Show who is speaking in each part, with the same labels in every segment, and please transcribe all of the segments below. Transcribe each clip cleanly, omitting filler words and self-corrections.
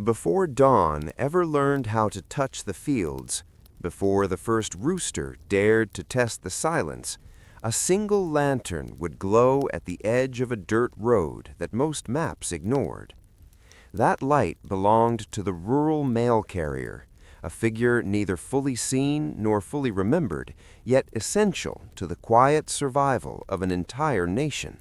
Speaker 1: Before dawn ever learned how to touch the fields, before the first rooster dared to test the silence, a single lantern would glow at the edge of a dirt road that most maps ignored. That light belonged to the rural mail carrier, a figure neither fully seen nor fully remembered, yet essential to the quiet survival of an entire nation.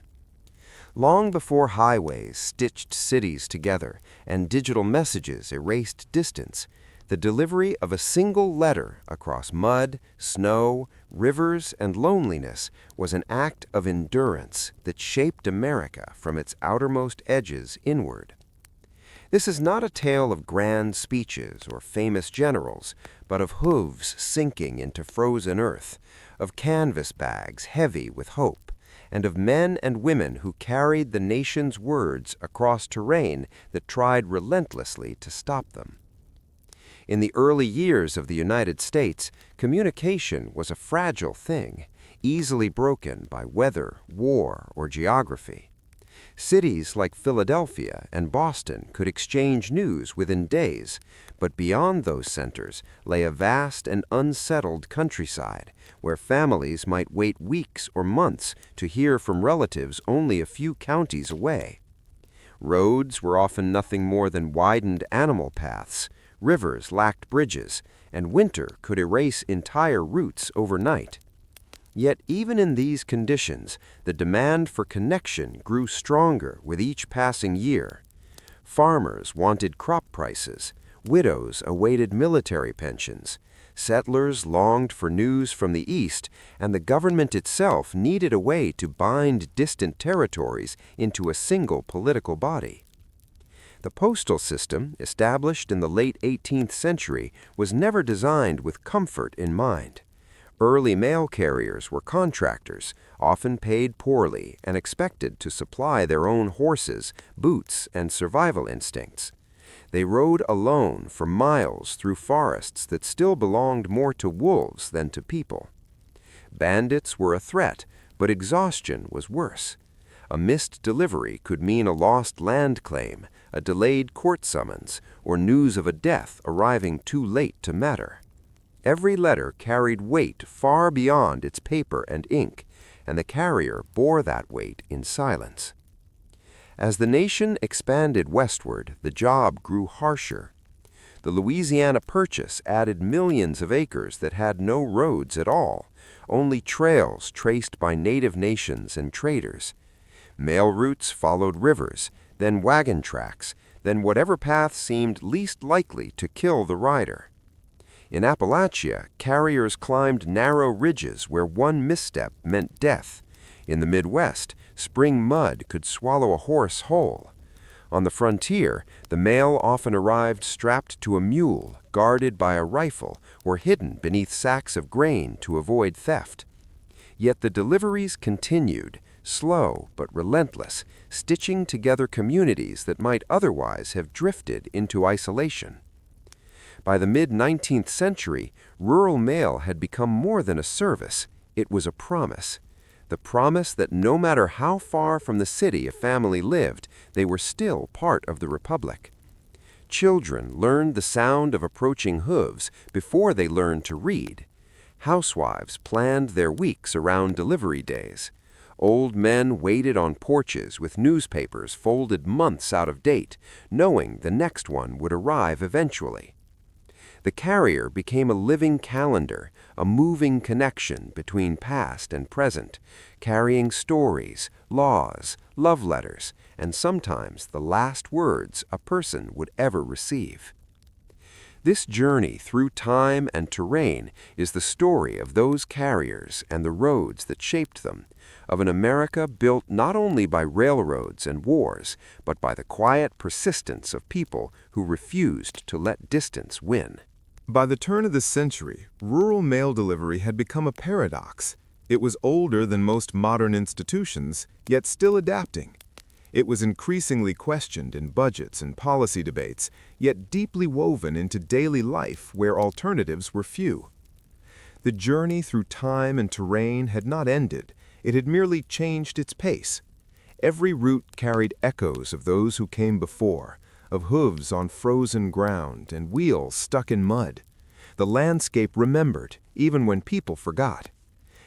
Speaker 1: Long before highways stitched cities together and digital messages erased distance, the delivery of a single letter across mud, snow, rivers, and loneliness was an act of endurance that shaped America from its outermost edges inward. This is not a tale of grand speeches or famous generals, but of hooves sinking into frozen earth, of canvas bags heavy with hope, and of men and women who carried the nation's words across terrain that tried relentlessly to stop them. In the early years of the United States, communication was a fragile thing, easily broken by weather, war, or geography. Cities like Philadelphia and Boston could exchange news within days, but beyond those centers lay a vast and unsettled countryside, where families might wait weeks or months to hear from relatives only a few counties away. Roads were often nothing more than widened animal paths, rivers lacked bridges, and winter could erase entire routes overnight. Yet even in these conditions, the demand for connection grew stronger with each passing year. Farmers wanted crop prices, widows awaited military pensions, settlers longed for news from the East, and the government itself needed a way to bind distant territories into a single political body. The postal system, established in the late 18th century, was never designed with comfort in mind. Early mail carriers were contractors, often paid poorly and expected to supply their own horses, boots, and survival instincts. They rode alone for miles through forests that still belonged more to wolves than to people. Bandits were a threat, but exhaustion was worse. A missed delivery could mean a lost land claim, a delayed court summons, or news of a death arriving too late to matter. Every letter carried weight far beyond its paper and ink, and the carrier bore that weight in silence. As the nation expanded westward, the job grew harsher. The Louisiana Purchase added millions of acres that had no roads at all, only trails traced by native nations and traders. Mail routes followed rivers, then wagon tracks, then whatever path seemed least likely to kill the rider. In Appalachia, carriers climbed narrow ridges where one misstep meant death. In the Midwest, spring mud could swallow a horse whole. On the frontier, the mail often arrived strapped to a mule, guarded by a rifle, or hidden beneath sacks of grain to avoid theft. Yet the deliveries continued, slow but relentless, stitching together communities that might otherwise have drifted into isolation. By the mid-19th century, rural mail had become more than a service. It was a promise. The promise that no matter how far from the city a family lived, they were still part of the Republic. Children learned the sound of approaching hooves before they learned to read. Housewives planned their weeks around delivery days. Old men waited on porches with newspapers folded months out of date, knowing the next one would arrive eventually. The carrier became a living calendar, a moving connection between past and present, carrying stories, laws, love letters, and sometimes the last words a person would ever receive. This journey through time and terrain is the story of those carriers and the roads that shaped them, of an America built not only by railroads and wars, but by the quiet persistence of people who refused to let distance win.
Speaker 2: By the turn of the century, rural mail delivery had become a paradox. It was older than most modern institutions, yet still adapting. It was increasingly questioned in budgets and policy debates, yet deeply woven into daily life where alternatives were few. The journey through time and terrain had not ended, it had merely changed its pace. Every route carried echoes of those who came before, of hooves on frozen ground and wheels stuck in mud. The landscape remembered, even when people forgot.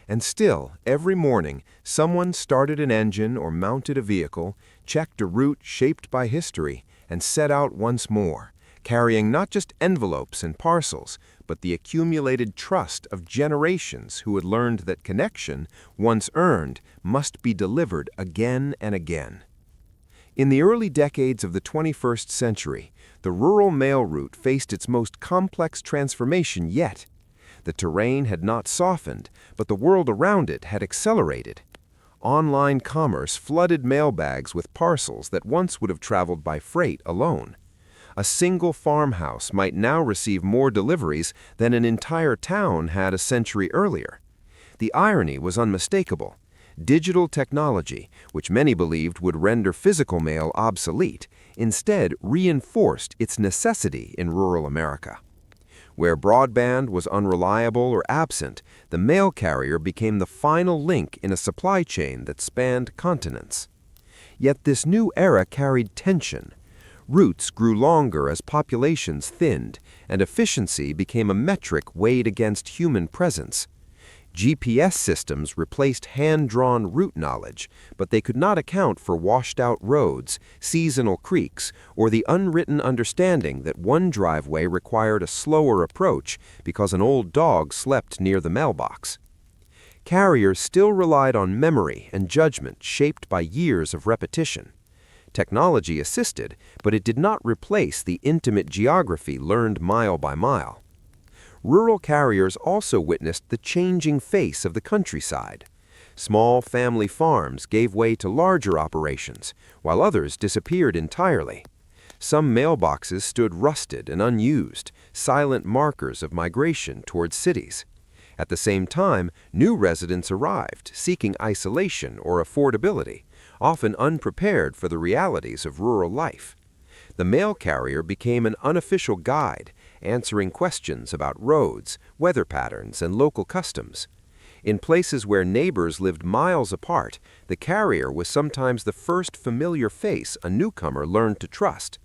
Speaker 2: And still, every morning, someone started an engine or mounted a vehicle, checked a route shaped by history, and set out once more, carrying not just envelopes and parcels, but the accumulated trust of generations who had learned that connection, once earned, must be delivered again and again. In the early decades of the 21st century, the rural mail route faced its most complex transformation yet. The terrain had not softened, but the world around it had accelerated. Online commerce flooded mailbags with parcels that once would have traveled by freight alone. A single farmhouse might now receive more deliveries than an entire town had a century earlier. The irony was unmistakable. Digital technology, which many believed would render physical mail obsolete, instead reinforced its necessity in rural America. Where broadband was unreliable or absent, the mail carrier became the final link in a supply chain that spanned continents. Yet this new era carried tension. Routes grew longer as populations thinned, and efficiency became a metric weighed against human presence. GPS systems replaced hand-drawn route knowledge, but they could not account for washed-out roads, seasonal creeks, or the unwritten understanding that one driveway required a slower approach because an old dog slept near the mailbox. Carriers still relied on memory and judgment shaped by years of repetition. Technology assisted, but it did not replace the intimate geography learned mile by mile. Rural carriers also witnessed the changing face of the countryside. Small family farms gave way to larger operations, while others disappeared entirely. Some mailboxes stood rusted and unused, silent markers of migration towards cities. At the same time, new residents arrived, seeking isolation or affordability, often unprepared for the realities of rural life. The mail carrier became an unofficial guide, answering questions about roads, weather patterns, and local customs. In places where neighbors lived miles apart, the carrier was sometimes the first familiar face a newcomer learned to trust.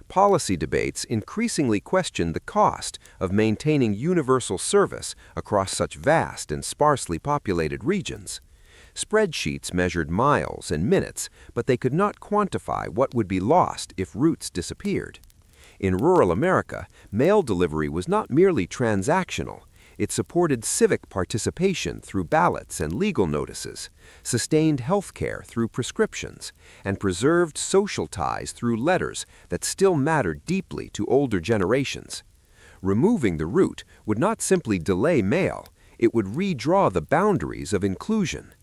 Speaker 2: Policy debates increasingly questioned the cost of maintaining universal service across such vast and sparsely populated regions. Spreadsheets measured miles and minutes, but they could not quantify what would be lost if routes disappeared. In rural America, mail delivery was not merely transactional. It supported civic participation through ballots and legal notices, sustained health care through prescriptions, and preserved social ties through letters that still mattered deeply to older generations. Removing the route would not simply delay mail, it would redraw the boundaries of inclusion.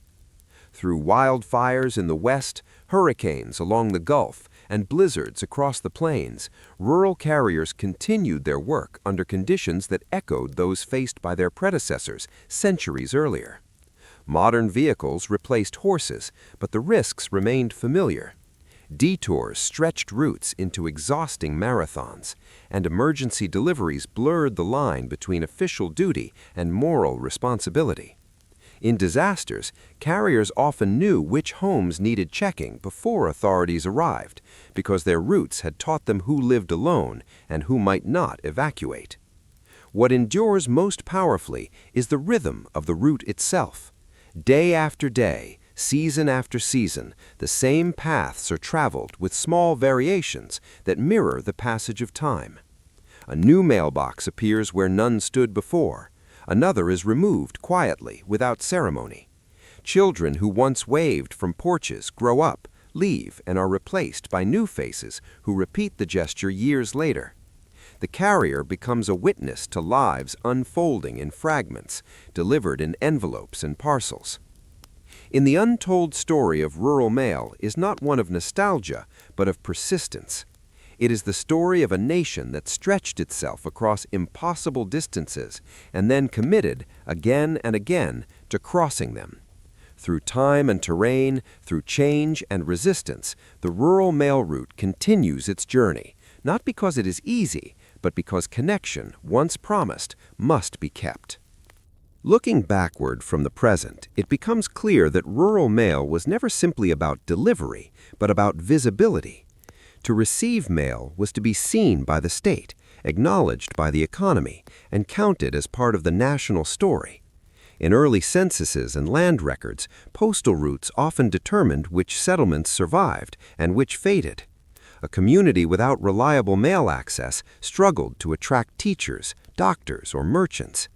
Speaker 2: Through wildfires in the West, hurricanes along the Gulf, and blizzards across the plains, rural carriers continued their work under conditions that echoed those faced by their predecessors centuries earlier. Modern vehicles replaced horses, but the risks remained familiar. Detours stretched routes into exhausting marathons, and emergency deliveries blurred the line between official duty and moral responsibility. In disasters, carriers often knew which homes needed checking before authorities arrived, because their routes had taught them who lived alone and who might not evacuate. What endures most powerfully is the rhythm of the route itself. Day after day, season after season, the same paths are traveled with small variations that mirror the passage of time. A new mailbox appears where none stood before. Another is removed quietly, without ceremony. Children who once waved from porches grow up, leave, and are replaced by new faces who repeat the gesture years later. The carrier becomes a witness to lives unfolding in fragments, delivered in envelopes and parcels. In the untold story of rural mail is not one of nostalgia, but of persistence. It is the story of a nation that stretched itself across impossible distances and then committed, again and again, to crossing them. Through time and terrain, through change and resistance, the rural mail route continues its journey, not because it is easy, but because connection, once promised, must be kept. Looking backward from the present, it becomes clear that rural mail was never simply about delivery, but about visibility.
Speaker 1: To receive mail was to be seen by the state, acknowledged by the economy, and counted as part of the national story. In early censuses and land records, postal routes often determined which settlements survived and which faded. A community without reliable mail access struggled to attract teachers, doctors, or merchants.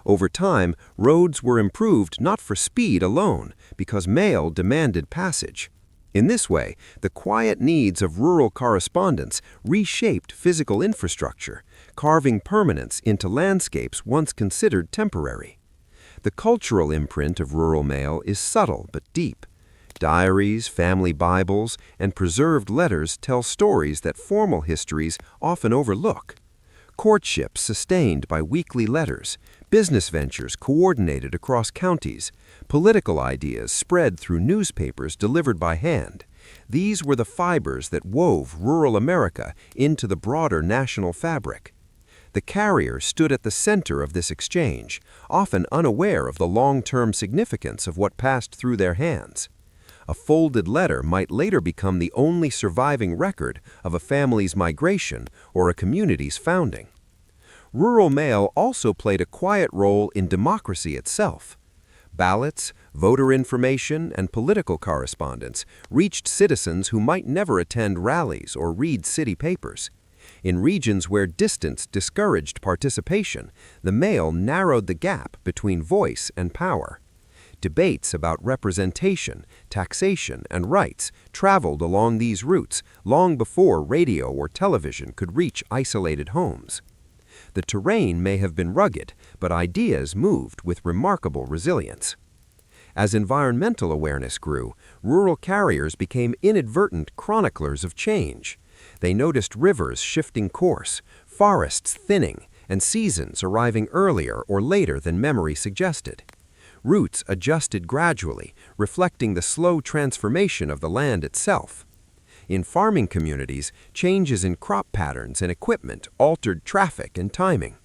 Speaker 1: Over time, roads were improved not for speed alone, because mail demanded passage. In this way, the quiet needs of rural correspondence reshaped physical infrastructure, carving permanence into landscapes once considered temporary. The cultural imprint of rural mail is subtle but deep. Diaries, family Bibles, and preserved letters tell stories that formal histories often overlook. Courtships sustained by weekly letters, business ventures coordinated across counties, political ideas spread through newspapers delivered by hand. These were the fibers that wove rural America into the broader national fabric. The carrier stood at the center of this exchange, often unaware of the long-term significance of what passed through their hands. A folded letter might later become the only surviving record of a family's migration or a community's founding. Rural mail also played a quiet role in democracy itself. Ballots, voter information, and political correspondence reached citizens who might never attend rallies or read city papers. In regions where distance discouraged participation, the mail narrowed the gap between voice and power. Debates about representation, taxation, and rights traveled along these routes long before radio or television could reach isolated homes. The terrain may have been rugged, but ideas moved with remarkable resilience. As environmental awareness grew, rural carriers became inadvertent chroniclers of change. They noticed rivers shifting course, forests thinning, and seasons arriving earlier or later than memory suggested. Routes adjusted gradually, reflecting the slow transformation of the land itself. In farming communities, changes in crop patterns and equipment altered traffic and timing.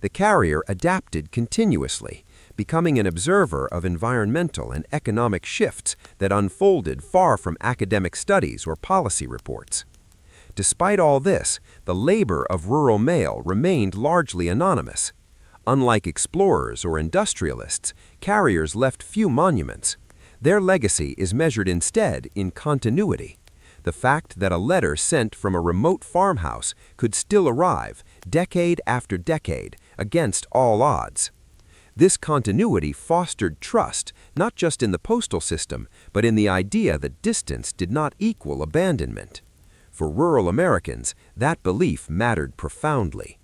Speaker 1: The carrier adapted continuously, becoming an observer of environmental and economic shifts that unfolded far from academic studies or policy reports. Despite all this, the labor of rural mail remained largely anonymous. Unlike explorers or industrialists, carriers left few monuments. Their legacy is measured instead in continuity. The fact that a letter sent from a remote farmhouse could still arrive, decade after decade, against all odds. This continuity fostered trust, not just in the postal system, but in the idea that distance did not equal abandonment. For rural Americans, that belief mattered profoundly.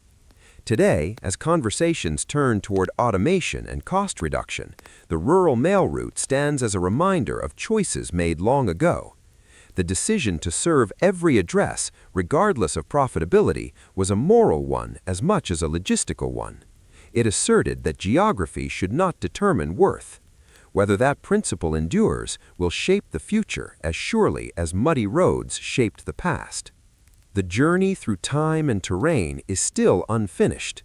Speaker 1: Today, as conversations turn toward automation and cost reduction, the rural mail route stands as a reminder of choices made long ago. The decision to serve every address, regardless of profitability, was a moral one as much as a logistical one. It asserted that geography should not determine worth. Whether that principle endures will shape the future as surely as muddy roads shaped the past. The journey through time and terrain is still unfinished.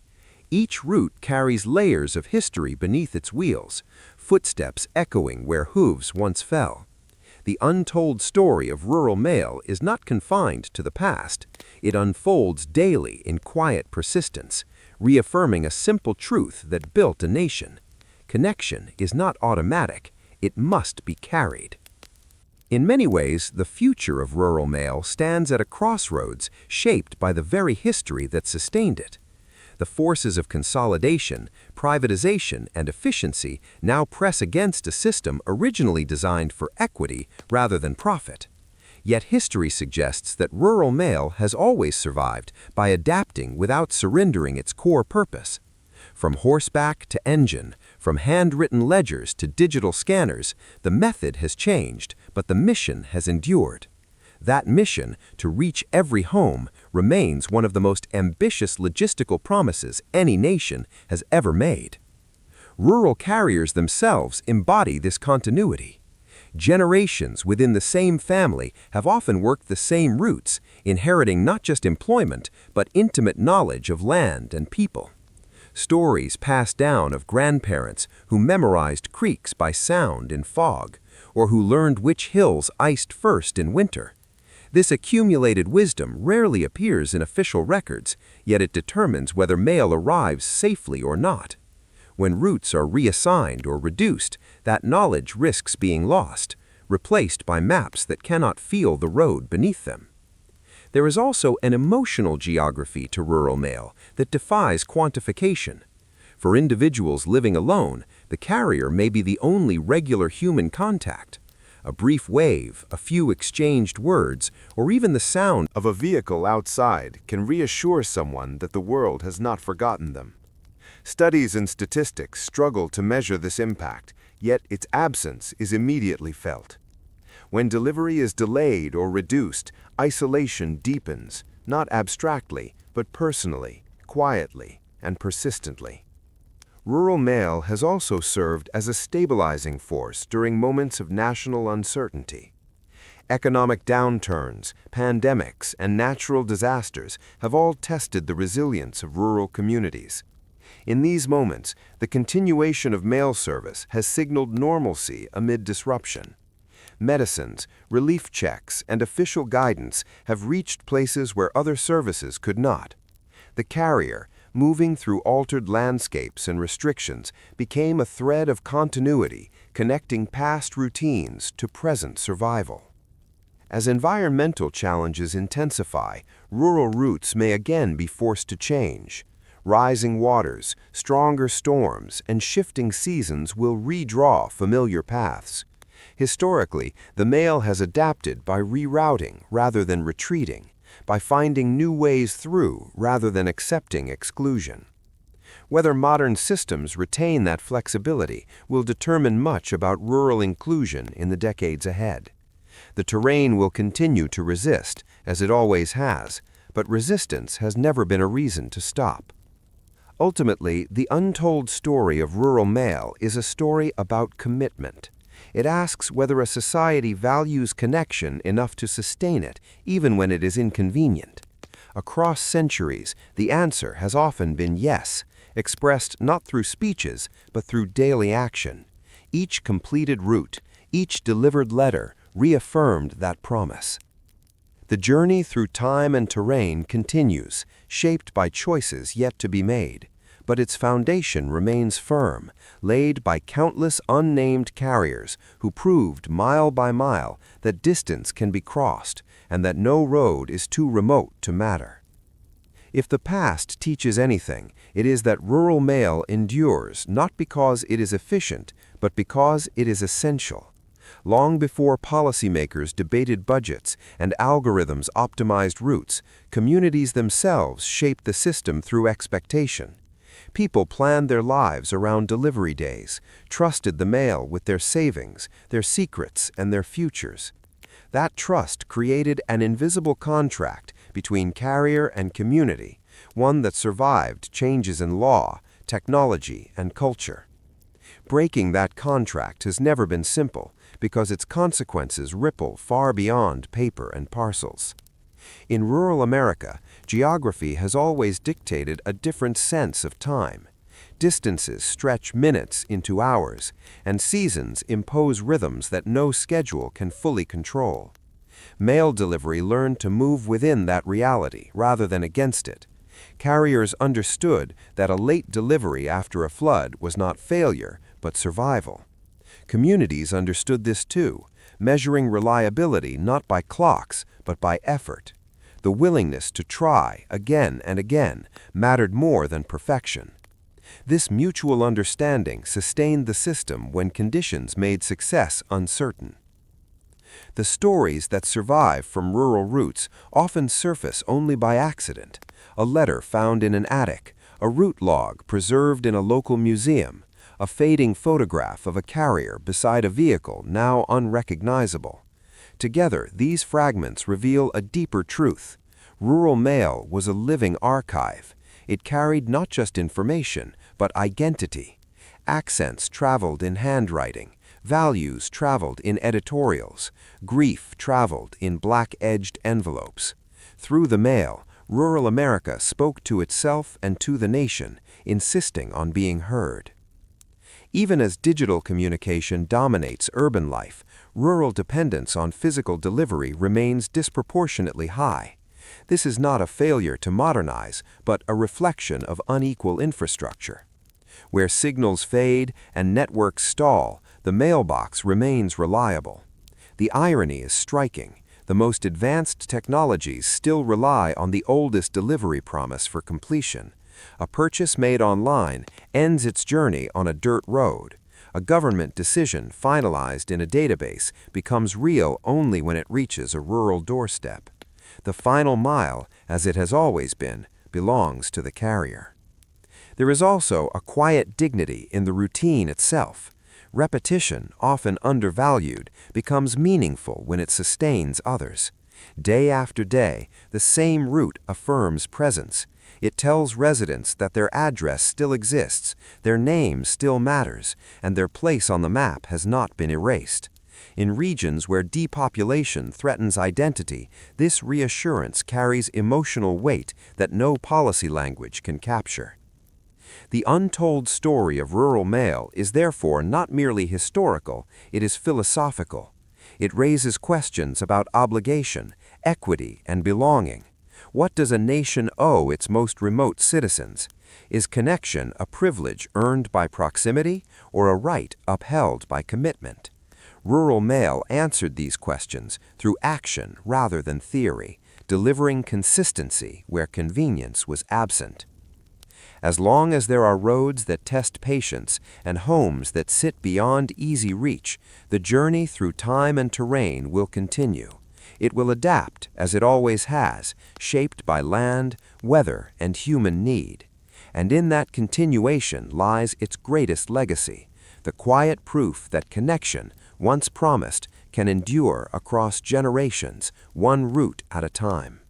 Speaker 1: Each route carries layers of history beneath its wheels, footsteps echoing where hooves once fell. The untold story of rural mail is not confined to the past. It unfolds daily in quiet persistence, reaffirming a simple truth that built a nation. Connection is not automatic, it must be carried. In many ways, the future of rural mail stands at a crossroads shaped by the very history that sustained it. The forces of consolidation, privatization, and efficiency now press against a system originally designed for equity rather than profit. Yet history suggests that rural mail has always survived by adapting without surrendering its core purpose. From horseback to engine, from handwritten ledgers to digital scanners, the method has changed, but the mission has endured. That mission, to reach every home, remains one of the most ambitious logistical promises any nation has ever made. Rural carriers themselves embody this continuity. Generations within the same family have often worked the same routes, inheriting not just employment, but intimate knowledge of land and people. Stories passed down of grandparents who memorized creeks by sound in fog, or who learned which hills iced first in winter. This accumulated wisdom rarely appears in official records, yet it determines whether mail arrives safely or not. When routes are reassigned or reduced, that knowledge risks being lost, replaced by maps that cannot feel the road beneath them. There is also an emotional geography to rural mail that defies quantification. For individuals living alone, the carrier may be the only regular human contact. A brief wave, a few exchanged words, or even the sound
Speaker 2: Of a vehicle outside can reassure someone that the world has not forgotten them. Studies and statistics struggle to measure this impact, yet its absence is immediately felt. When delivery is delayed or reduced, isolation deepens, not abstractly, but personally, quietly, and persistently. Rural mail has also served as a stabilizing force during moments of national uncertainty. Economic downturns, pandemics, and natural disasters have all tested the resilience of rural communities. In these moments, the continuation of mail service has signaled normalcy amid disruption. Medicines, relief checks, and official guidance have reached places where other services could not. The carrier, moving through altered landscapes and restrictions, became a thread of continuity, connecting past routines to present survival. As environmental challenges intensify, rural routes may again be forced to change. Rising waters, stronger storms, and shifting seasons will redraw familiar paths. Historically, the mail has adapted by rerouting rather than retreating, by finding new ways through rather than accepting exclusion. Whether modern systems retain that flexibility will determine much about rural inclusion in the decades ahead. The terrain will continue to resist, as it always has, but resistance has never been a reason to stop. Ultimately, the untold story of rural mail is a story about commitment. It asks whether a society values connection enough to sustain it, even when it is inconvenient. Across centuries, the answer has often been yes, expressed not through speeches, but through daily action. Each completed route, each delivered letter, reaffirmed that promise. The journey through time and terrain continues, shaped by choices yet to be made. But its foundation remains firm, laid by countless unnamed carriers who proved mile by mile that distance can be crossed and that no road is too remote to matter. If the past teaches anything, it is that rural mail endures not because it is efficient, but because it is essential. Long before policymakers debated budgets and algorithms optimized routes, communities themselves shaped the system through expectation. People planned their lives around delivery days, trusted the mail with their savings, their secrets, and their futures. That trust created an invisible contract between carrier and community, one that survived changes in law, technology, and culture. Breaking that contract has never been simple because its consequences ripple far beyond paper and parcels. In rural America, geography has always dictated a different sense of time. Distances stretch minutes into hours, and seasons impose rhythms that no schedule can fully control. Mail delivery learned to move within that reality rather than against it. Carriers understood that a late delivery after a flood was not failure, but survival. Communities understood this too, measuring reliability not by clocks, but by effort. The willingness to try again and again mattered more than perfection. This mutual understanding sustained the system when conditions made success uncertain. The stories that survive from rural routes often surface only by accident. A letter found in an attic, a route log preserved in a local museum, a fading photograph of a carrier beside a vehicle now unrecognizable. Together, these fragments reveal a deeper truth. Rural mail was a living archive. It carried not just information, but identity. Accents traveled in handwriting, values traveled in editorials, grief traveled in black-edged envelopes. Through the mail, rural America spoke to itself and to the nation, insisting on being heard.
Speaker 1: Even as digital communication dominates urban life, rural dependence on physical delivery remains disproportionately high. This is not a failure to modernize, but a reflection of unequal infrastructure. Where signals fade and networks stall, the mailbox remains reliable. The irony is striking. The most advanced technologies still rely on the oldest delivery promise for completion. A purchase made online ends its journey on a dirt road. A government decision finalized in a database becomes real only when it reaches a rural doorstep. The final mile, as it has always been, belongs to the carrier. There is also a quiet dignity in the routine itself. Repetition, often undervalued, becomes meaningful when it sustains others. Day after day, the same route affirms presence. It tells residents that their address still exists, their name still matters, and their place on the map has not been erased. In regions where depopulation threatens identity, this reassurance carries emotional weight that no policy language can capture. The untold story of rural mail is therefore not merely historical, it is philosophical. It raises questions about obligation, equity, and belonging. What does a nation owe its most remote citizens? Is connection a privilege earned by proximity or a right upheld by commitment? Rural mail answered these questions through action rather than theory, delivering consistency where convenience was absent. As long as there are roads that test patience and homes that sit beyond easy reach, the journey through time and terrain will continue. It will adapt, as it always has, shaped by land, weather, and human need. And in that continuation lies its greatest legacy, the quiet proof that connection, once promised, can endure across generations, one route at a time.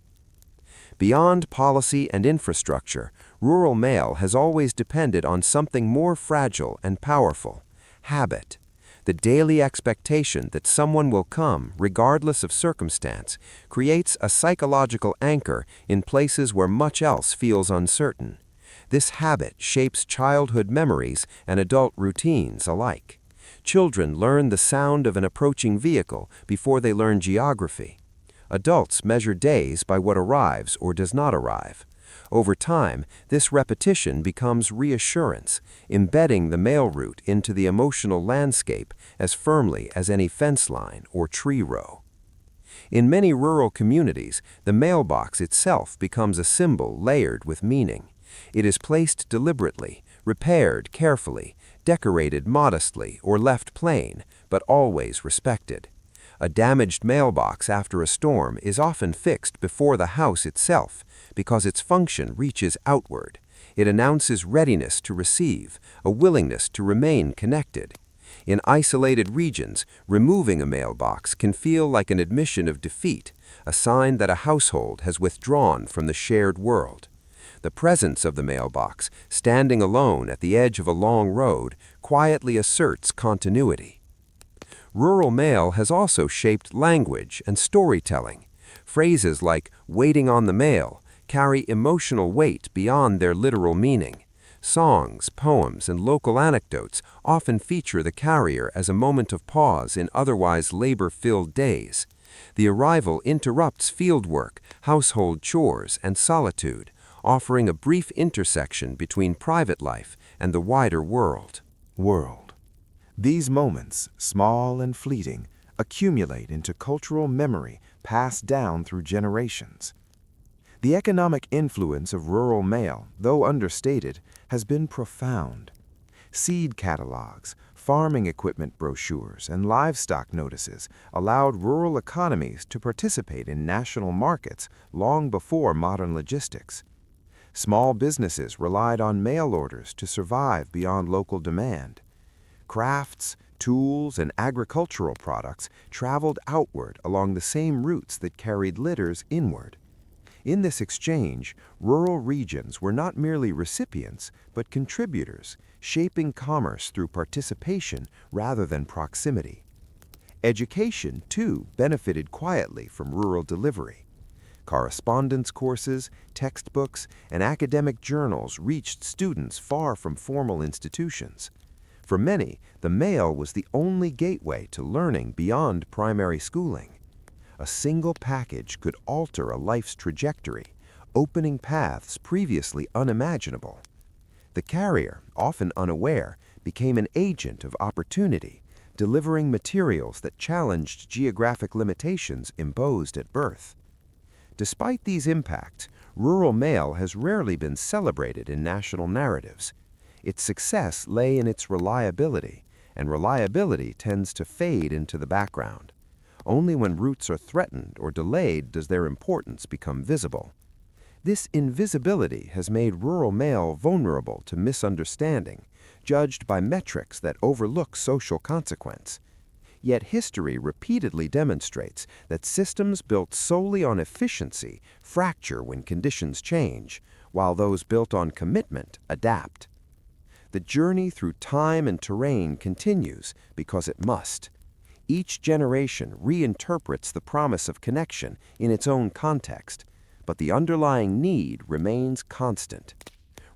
Speaker 1: Beyond policy and infrastructure, rural mail has always depended on something more fragile and powerful: habit. The daily expectation that someone will come, regardless of circumstance, creates a psychological anchor in places where much else feels uncertain. This habit shapes childhood memories and adult routines alike. Children learn the sound of an approaching vehicle before they learn geography. Adults measure days by what arrives or does not arrive. Over time, this repetition becomes reassurance, embedding the mail route into the emotional landscape as firmly as any fence line or tree row. In many rural communities, the mailbox itself becomes a symbol layered with meaning. It is placed deliberately, repaired carefully, decorated modestly, or left plain, but always respected. A damaged mailbox after a storm is often fixed before the house itself because its function reaches outward. It announces readiness to receive, a willingness to remain connected. In isolated regions, removing a mailbox can feel like an admission of defeat, a sign that a household has withdrawn from the shared world. The presence of the mailbox, standing alone at the edge of a long road, quietly asserts continuity. Rural mail has also shaped language and storytelling. Phrases like "waiting on the mail" carry emotional weight beyond their literal meaning. Songs, poems, and local anecdotes often feature the carrier as a moment of pause in otherwise labor-filled days. The arrival interrupts fieldwork, household chores, and solitude, offering a brief intersection between private life and the wider world.
Speaker 2: These moments, small and fleeting, accumulate into cultural memory passed down through generations. The economic influence of rural mail, though understated, has been profound. Seed catalogs, farming equipment brochures, and livestock notices allowed rural economies to participate in national markets long before modern logistics. Small businesses relied on mail orders to survive beyond local demand. Crafts, tools, and agricultural products traveled outward along the same routes that carried litters inward. In this exchange, rural regions were not merely recipients, but contributors, shaping commerce through participation rather than proximity. Education, too, benefited quietly from rural delivery. Correspondence courses, textbooks, and academic journals reached students far from formal institutions.
Speaker 1: For many, the mail was the only gateway to learning beyond primary schooling. A single package could alter a life's trajectory, opening paths previously unimaginable. The carrier, often unaware, became an agent of opportunity, delivering materials that challenged geographic limitations imposed at birth. Despite these impacts, rural mail has rarely been celebrated in national narratives. Its success lay in its reliability, and reliability tends to fade into the background. Only when routes are threatened or delayed does their importance become visible. This invisibility has made rural mail vulnerable to misunderstanding, judged by metrics that overlook social consequence. Yet history repeatedly demonstrates that systems built solely on efficiency fracture when conditions change, while those built on commitment adapt. The journey through time and terrain continues because it must. Each generation reinterprets the promise of connection in its own context, but the underlying need remains constant.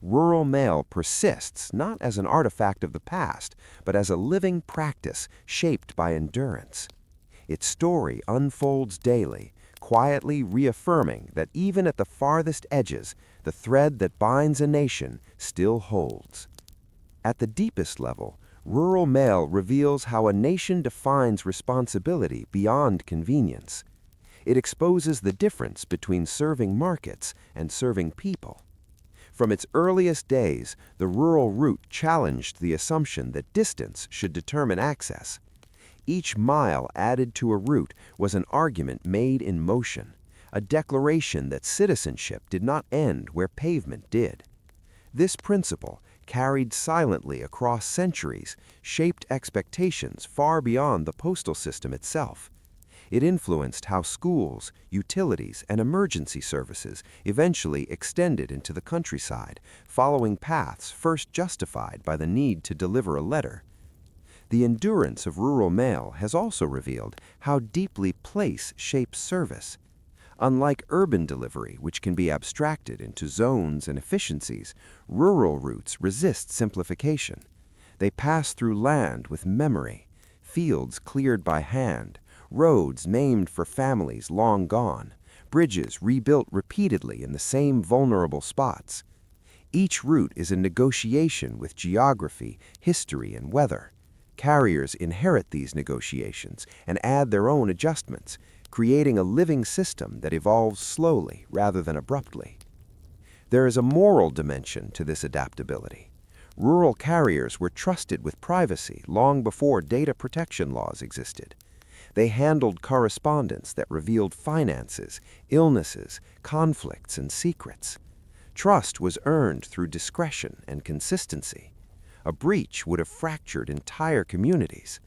Speaker 1: Rural mail persists not as an artifact of the past, but as a living practice shaped by endurance. Its story unfolds daily, quietly reaffirming that even at the farthest edges, the thread that binds a nation still holds. At the deepest level, rural mail reveals how a nation defines responsibility beyond convenience. It exposes the difference between serving markets and serving people. From its earliest days, the rural route challenged the assumption that distance should determine access. Each mile added to a route was an argument made in motion, a declaration that citizenship did not end where pavement did. This principle, carried silently across centuries, shaped expectations far beyond the postal system itself. It influenced how schools, utilities, and emergency services eventually extended into the countryside, following paths first justified by the need to deliver a letter. The endurance of rural mail has also revealed how deeply place shapes service. Unlike urban delivery, which can be abstracted into zones and efficiencies, rural routes resist simplification. They pass through land with memory, fields cleared by hand, roads named for families long gone, bridges rebuilt repeatedly in the same vulnerable spots. Each route is a negotiation with geography, history, and weather. Carriers inherit these negotiations and add their own adjustments, creating a living system that evolves slowly rather than abruptly. There is a moral dimension to this adaptability. Rural carriers were trusted with privacy long before data protection laws existed. They handled correspondence that revealed finances, illnesses, conflicts, and secrets. Trust was earned through discretion and consistency. A breach would have fractured entire communities.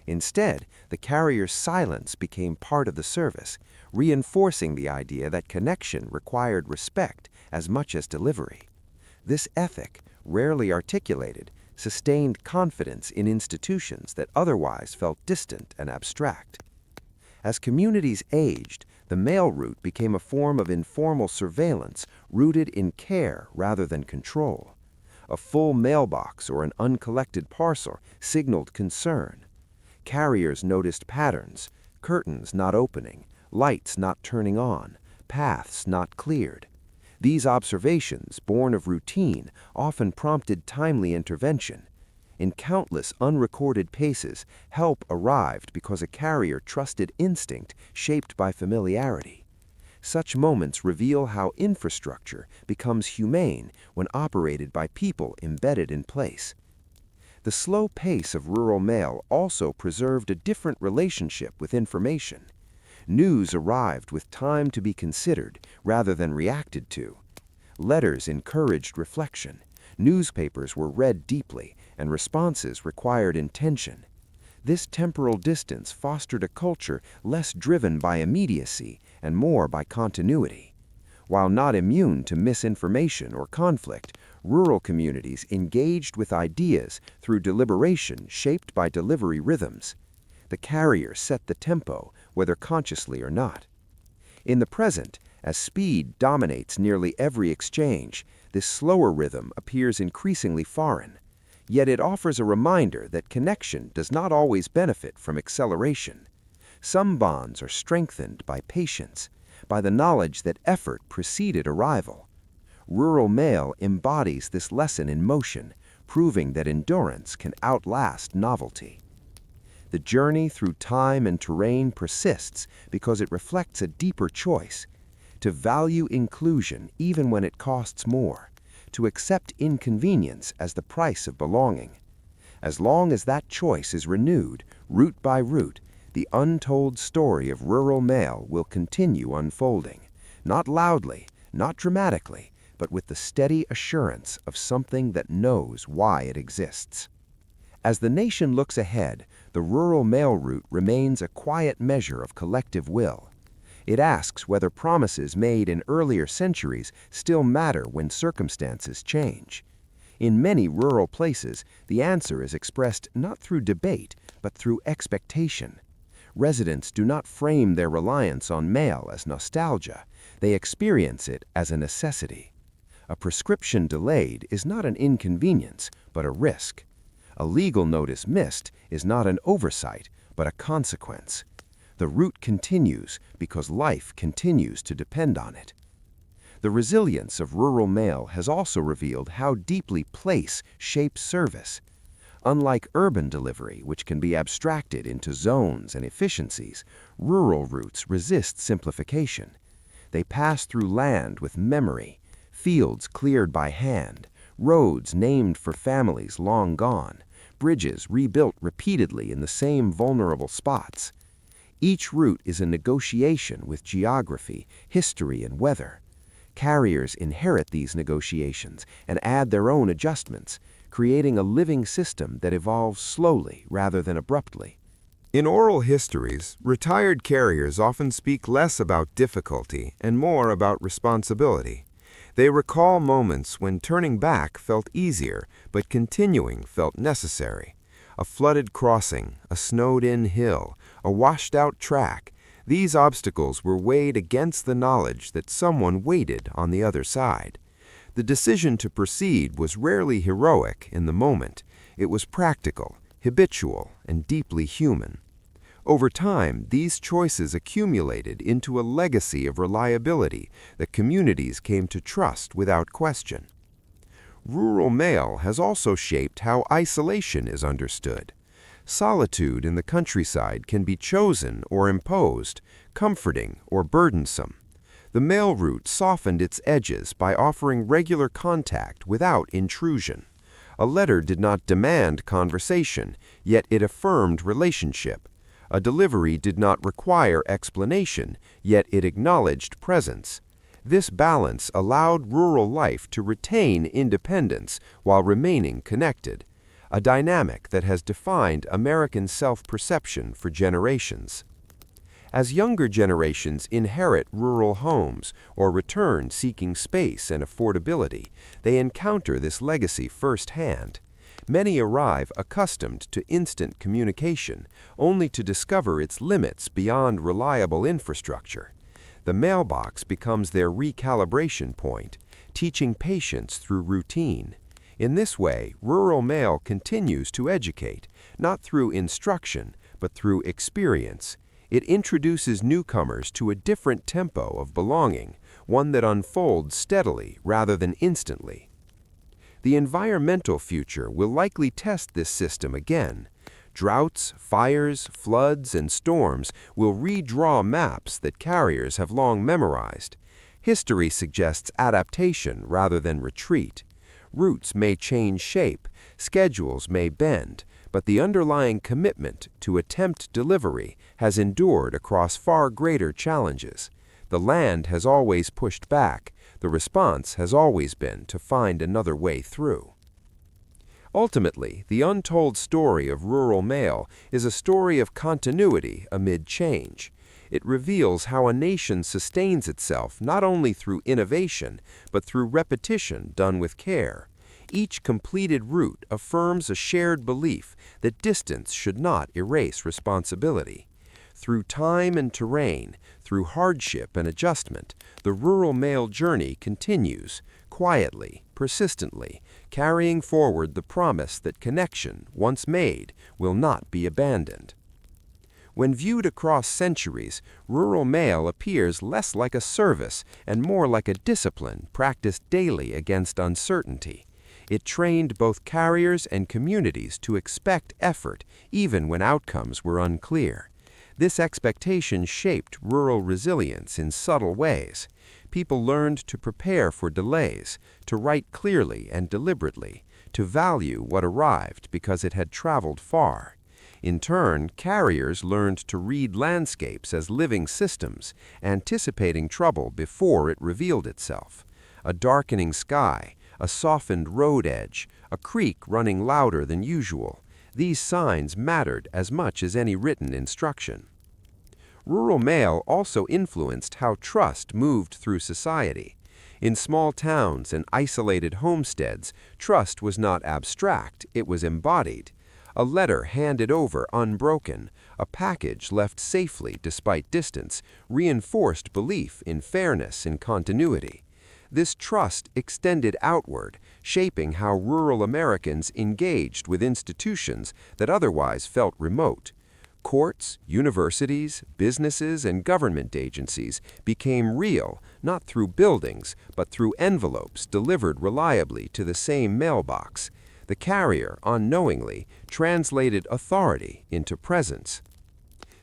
Speaker 1: Instead, the carrier's silence became part of the service, reinforcing the idea that connection required respect as much as delivery. This ethic, rarely articulated, sustained confidence in institutions that otherwise felt distant and abstract. As communities aged, the mail route became a form of informal surveillance rooted in care rather than control. A full mailbox or an uncollected parcel signaled concern. Carriers noticed patterns, curtains not opening, lights not turning on, paths not cleared. These observations, born of routine, often prompted timely intervention. In countless unrecorded cases, help arrived because a carrier trusted instinct shaped by familiarity. Such moments reveal how infrastructure becomes humane when operated by people embedded in place. The slow pace of rural mail also preserved a different relationship with information. News arrived with time to be considered rather than reacted to. Letters encouraged reflection. Newspapers were read deeply, and responses required intention. This temporal distance fostered a culture less driven by immediacy and more by continuity. While not immune to misinformation or conflict, rural communities engaged with ideas through deliberation shaped by delivery rhythms. The carrier set the tempo, whether consciously or not. In the present, as speed dominates nearly every exchange, this slower rhythm appears increasingly foreign. Yet it offers a reminder that connection does not always benefit from acceleration. Some bonds are strengthened by patience, by the knowledge that effort preceded arrival. Rural mail embodies this lesson in motion, proving that endurance can outlast novelty. The journey through time and terrain persists because it reflects a deeper choice: to value inclusion even when it costs more, to accept inconvenience as the price of belonging. As long as that choice is renewed, route by route, the untold story of rural mail will continue unfolding, not loudly, not dramatically, but with the steady assurance of something that knows why it exists. As the nation looks ahead, the rural mail route remains a quiet measure of collective will. It asks whether promises made in earlier centuries still matter when circumstances change. In many rural places, the answer is expressed not through debate, but through expectation. Residents do not frame their reliance on mail as nostalgia. They experience it as a necessity. A prescription delayed is not an inconvenience, but a risk. A legal notice missed is not an oversight, but a consequence. The route continues because life continues to depend on it. The resilience of rural mail has also revealed how deeply place shapes service. Unlike urban delivery, which can be abstracted into zones and efficiencies, rural routes resist simplification. They pass through land with memory, fields cleared by hand, roads named for families long gone, bridges rebuilt repeatedly in the same vulnerable spots. Each route is a negotiation with geography, history, and weather. Carriers inherit these negotiations and add their own adjustments, creating a living system that evolves slowly rather than abruptly.
Speaker 2: In oral histories, retired carriers often speak less about difficulty and more about responsibility. They recall moments when turning back felt easier, but continuing felt necessary. A flooded crossing, a snowed-in hill, a washed-out track, these obstacles were weighed against the knowledge that someone waited on the other side. The decision to proceed was rarely heroic in the moment. It was practical, habitual, and deeply human. Over time, these choices accumulated into a legacy of reliability that communities came to trust without question. Rural mail has also shaped how isolation is understood. Solitude in the countryside can be chosen or imposed, comforting or burdensome. The mail route softened its edges by offering regular contact without intrusion. A letter did not demand conversation, yet it affirmed relationship. A delivery did not require explanation, yet it acknowledged presence. This balance allowed rural life to retain independence while remaining connected, a dynamic that has defined American self-perception for generations. As younger generations inherit rural homes or return seeking space and affordability, they encounter this legacy firsthand. Many arrive accustomed to instant communication, only to discover its limits beyond reliable infrastructure. The mailbox becomes their recalibration point, teaching patience through routine. In this way, rural mail continues to educate, not through instruction, but through experience. It introduces newcomers to a different tempo of belonging, one that unfolds steadily rather than instantly. The environmental future will likely test this system again. Droughts, fires, floods, and storms will redraw maps that carriers have long memorized. History suggests adaptation rather than retreat. Routes may change shape, schedules may bend, but the underlying commitment to attempt delivery has endured across far greater challenges. The land has always pushed back. The response has always been to find another way through. Ultimately, the untold story of rural mail is a story of continuity amid change. It reveals how a nation sustains itself not only through innovation, but through repetition done with care. Each completed route affirms a shared belief that distance should not erase responsibility. Through time and terrain, through hardship and adjustment, the rural mail journey continues,
Speaker 1: quietly, persistently, carrying forward the promise that connection, once made, will not be abandoned. When viewed across centuries, rural mail appears less like a service and more like a discipline practiced daily against uncertainty. It trained both carriers and communities to expect effort, even when outcomes were unclear. This expectation shaped rural resilience in subtle ways. People learned to prepare for delays, to write clearly and deliberately, to value what arrived because it had traveled far. In turn, carriers learned to read landscapes as living systems, anticipating trouble before it revealed itself. A darkening sky, a softened road edge, a creek running louder than usual. These signs mattered as much as any written instruction. Rural mail also influenced how trust moved through society. In small towns and isolated homesteads, trust was not abstract, it was embodied. A letter handed over unbroken, a package left safely despite distance, reinforced belief in fairness and continuity. This trust extended outward, shaping how rural Americans engaged with institutions that otherwise felt remote. Courts, universities, businesses, and government agencies became real, not through buildings, but through envelopes delivered reliably to the same mailbox. The carrier, unknowingly, translated authority into presence.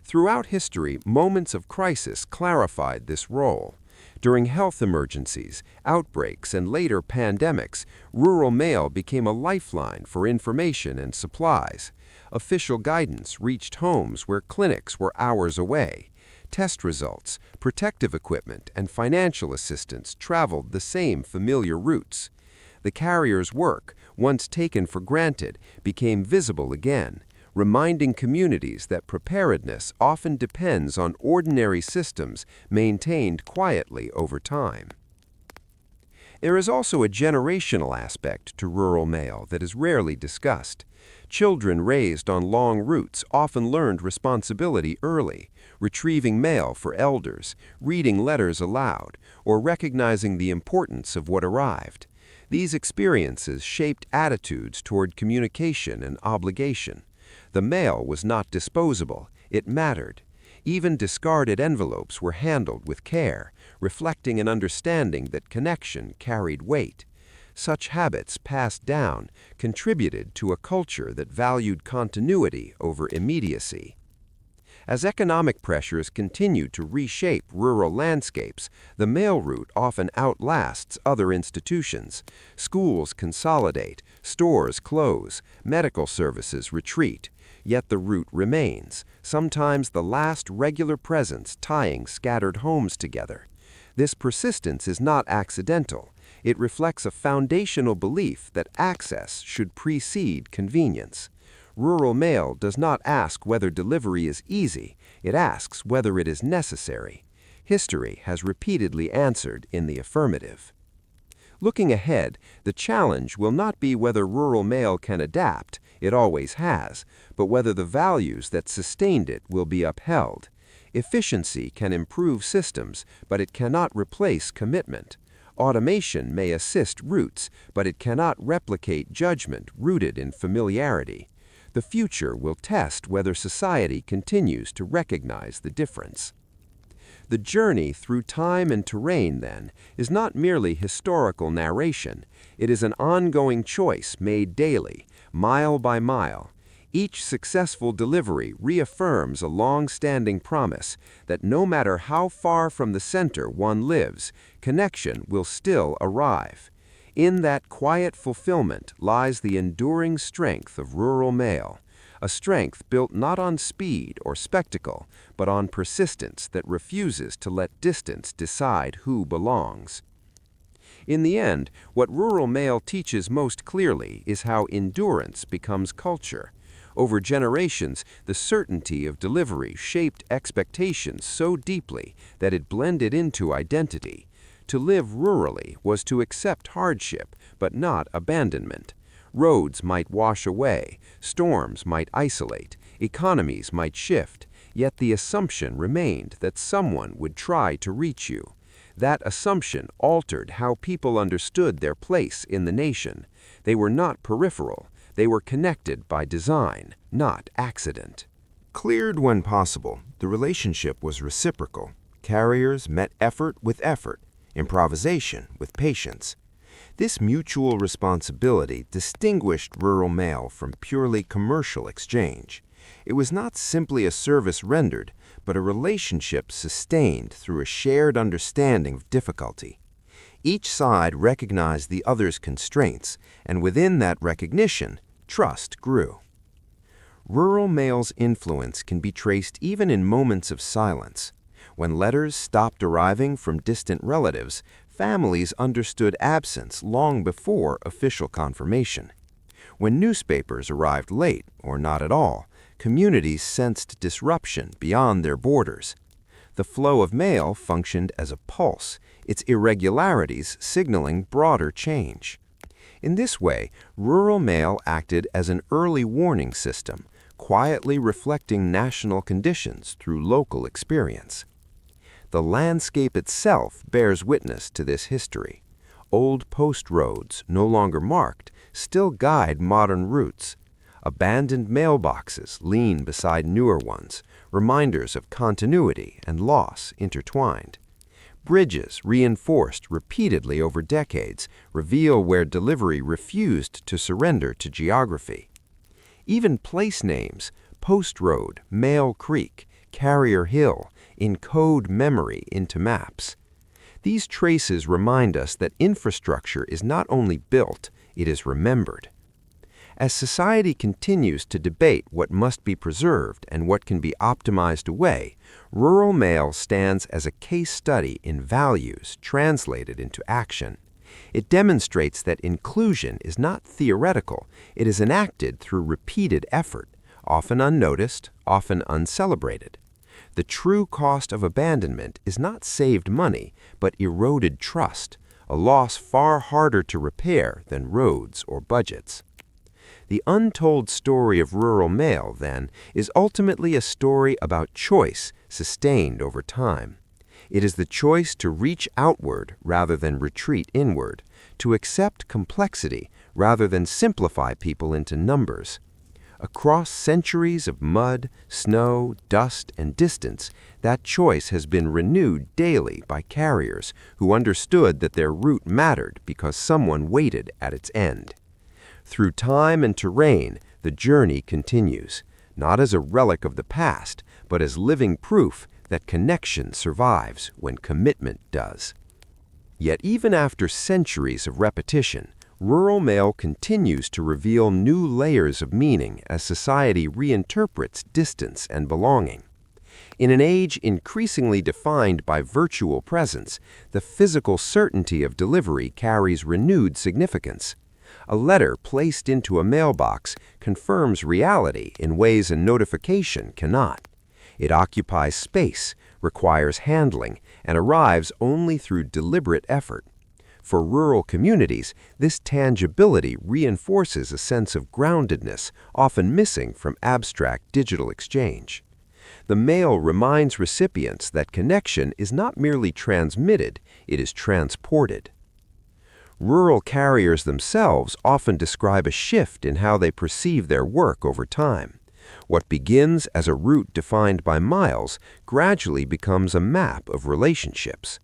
Speaker 1: Throughout history, moments of crisis clarified this role. During health emergencies, outbreaks, and later pandemics, rural mail became a lifeline for information and supplies. Official guidance reached homes where clinics were hours away. Test results, protective equipment, and financial assistance traveled the same familiar routes. The carrier's work, once taken for granted, became visible again, reminding communities that preparedness often depends on ordinary systems maintained quietly over time. There is also a generational aspect to rural mail that is rarely discussed. Children raised on long routes often learned responsibility early, retrieving mail for elders, reading letters aloud, or recognizing the importance of what arrived. These experiences shaped attitudes toward communication and obligation. The mail was not disposable, it mattered. Even discarded envelopes were handled with care, reflecting an understanding that connection carried weight. Such habits passed down contributed to a culture that valued continuity over immediacy. As economic pressures continued to reshape rural landscapes, the mail route often outlasts other institutions. Schools consolidate, stores close, medical services retreat. Yet the route remains, sometimes the last regular presence tying scattered homes together. This persistence is not accidental. It reflects a foundational belief that access should precede convenience. Rural mail does not ask whether delivery is easy, it asks whether it is necessary. History has repeatedly answered in the affirmative. Looking ahead, the challenge will not be whether rural mail can adapt, it always has, but whether the values that sustained it will be upheld. Efficiency can improve systems, but it cannot replace commitment. Automation may assist routes, but it cannot replicate judgment rooted in familiarity. The future will test whether society continues to recognize the difference. The journey through time and terrain, then, is not merely historical narration. It is an ongoing choice made daily, mile by mile. Each successful delivery reaffirms a long-standing promise that no matter how far from the center one lives, connection will still arrive. In that quiet fulfillment lies the enduring strength of rural mail, a strength built not on speed or spectacle, but on persistence that refuses to let distance decide who belongs. In the end, what rural mail teaches most clearly is how endurance becomes culture. Over generations, the certainty of delivery shaped expectations so deeply that it blended into identity. To live rurally was to accept hardship, but not abandonment. Roads might wash away, storms might isolate, economies might shift, yet the assumption remained that someone would try to reach you. That assumption altered how people understood their place in the nation. They were not peripheral. They were connected by design, not accident. Cleared when possible, the relationship was reciprocal. Carriers met effort with effort, improvisation with patience. This mutual responsibility distinguished rural mail from purely commercial exchange. It was not simply a service rendered, but a relationship sustained through a shared understanding of difficulty. Each side recognized the other's constraints, and within that recognition, trust grew. Rural mail's influence can be traced even in moments of silence. When letters stopped arriving from distant relatives, families understood absence long before official confirmation. When newspapers arrived late, or not at all, communities sensed disruption beyond their borders. The flow of mail functioned as a pulse, its irregularities signaling broader change. In this way, rural mail acted as an early warning system, quietly reflecting national conditions through local experience. The landscape itself bears witness to this history. Old post roads, no longer marked, still guide modern routes. Abandoned mailboxes lean beside newer ones, reminders of continuity and loss intertwined. Bridges, reinforced repeatedly over decades, reveal where delivery refused to surrender to geography. Even place names, Post Road, Mail Creek, Carrier Hill, encode memory into maps. These traces remind us that infrastructure is not only built, it is remembered. As society continues to debate what must be preserved and what can be optimized away, rural mail stands as a case study in values translated into action. It demonstrates that inclusion is not theoretical, it is enacted through repeated effort, often unnoticed, often uncelebrated. The true cost of abandonment is not saved money, but eroded trust, a loss far harder to repair than roads or budgets. The untold story of rural mail, then, is ultimately a story about choice sustained over time. It is the choice to reach outward rather than retreat inward, to accept complexity rather than simplify people into numbers. Across centuries of mud, snow, dust, and distance, that choice has been renewed daily by carriers who understood that their route mattered because someone waited at its end. Through time and terrain, the journey continues, not as a relic of the past, but as living proof that connection survives when commitment does. Yet even after centuries of repetition, rural mail continues to reveal new layers of meaning as society reinterprets distance and belonging. In an age increasingly defined by virtual presence, the physical certainty of delivery carries renewed significance. A letter placed into a mailbox confirms reality in ways a notification cannot. It occupies space, requires handling, and arrives only through deliberate effort. For rural communities, this tangibility reinforces a sense of groundedness, often missing from abstract digital exchange. The mail reminds recipients that connection is not merely transmitted, it is transported. Rural carriers themselves often describe a shift in how they perceive their work over time. What begins as a route defined by miles gradually becomes a map of relationships.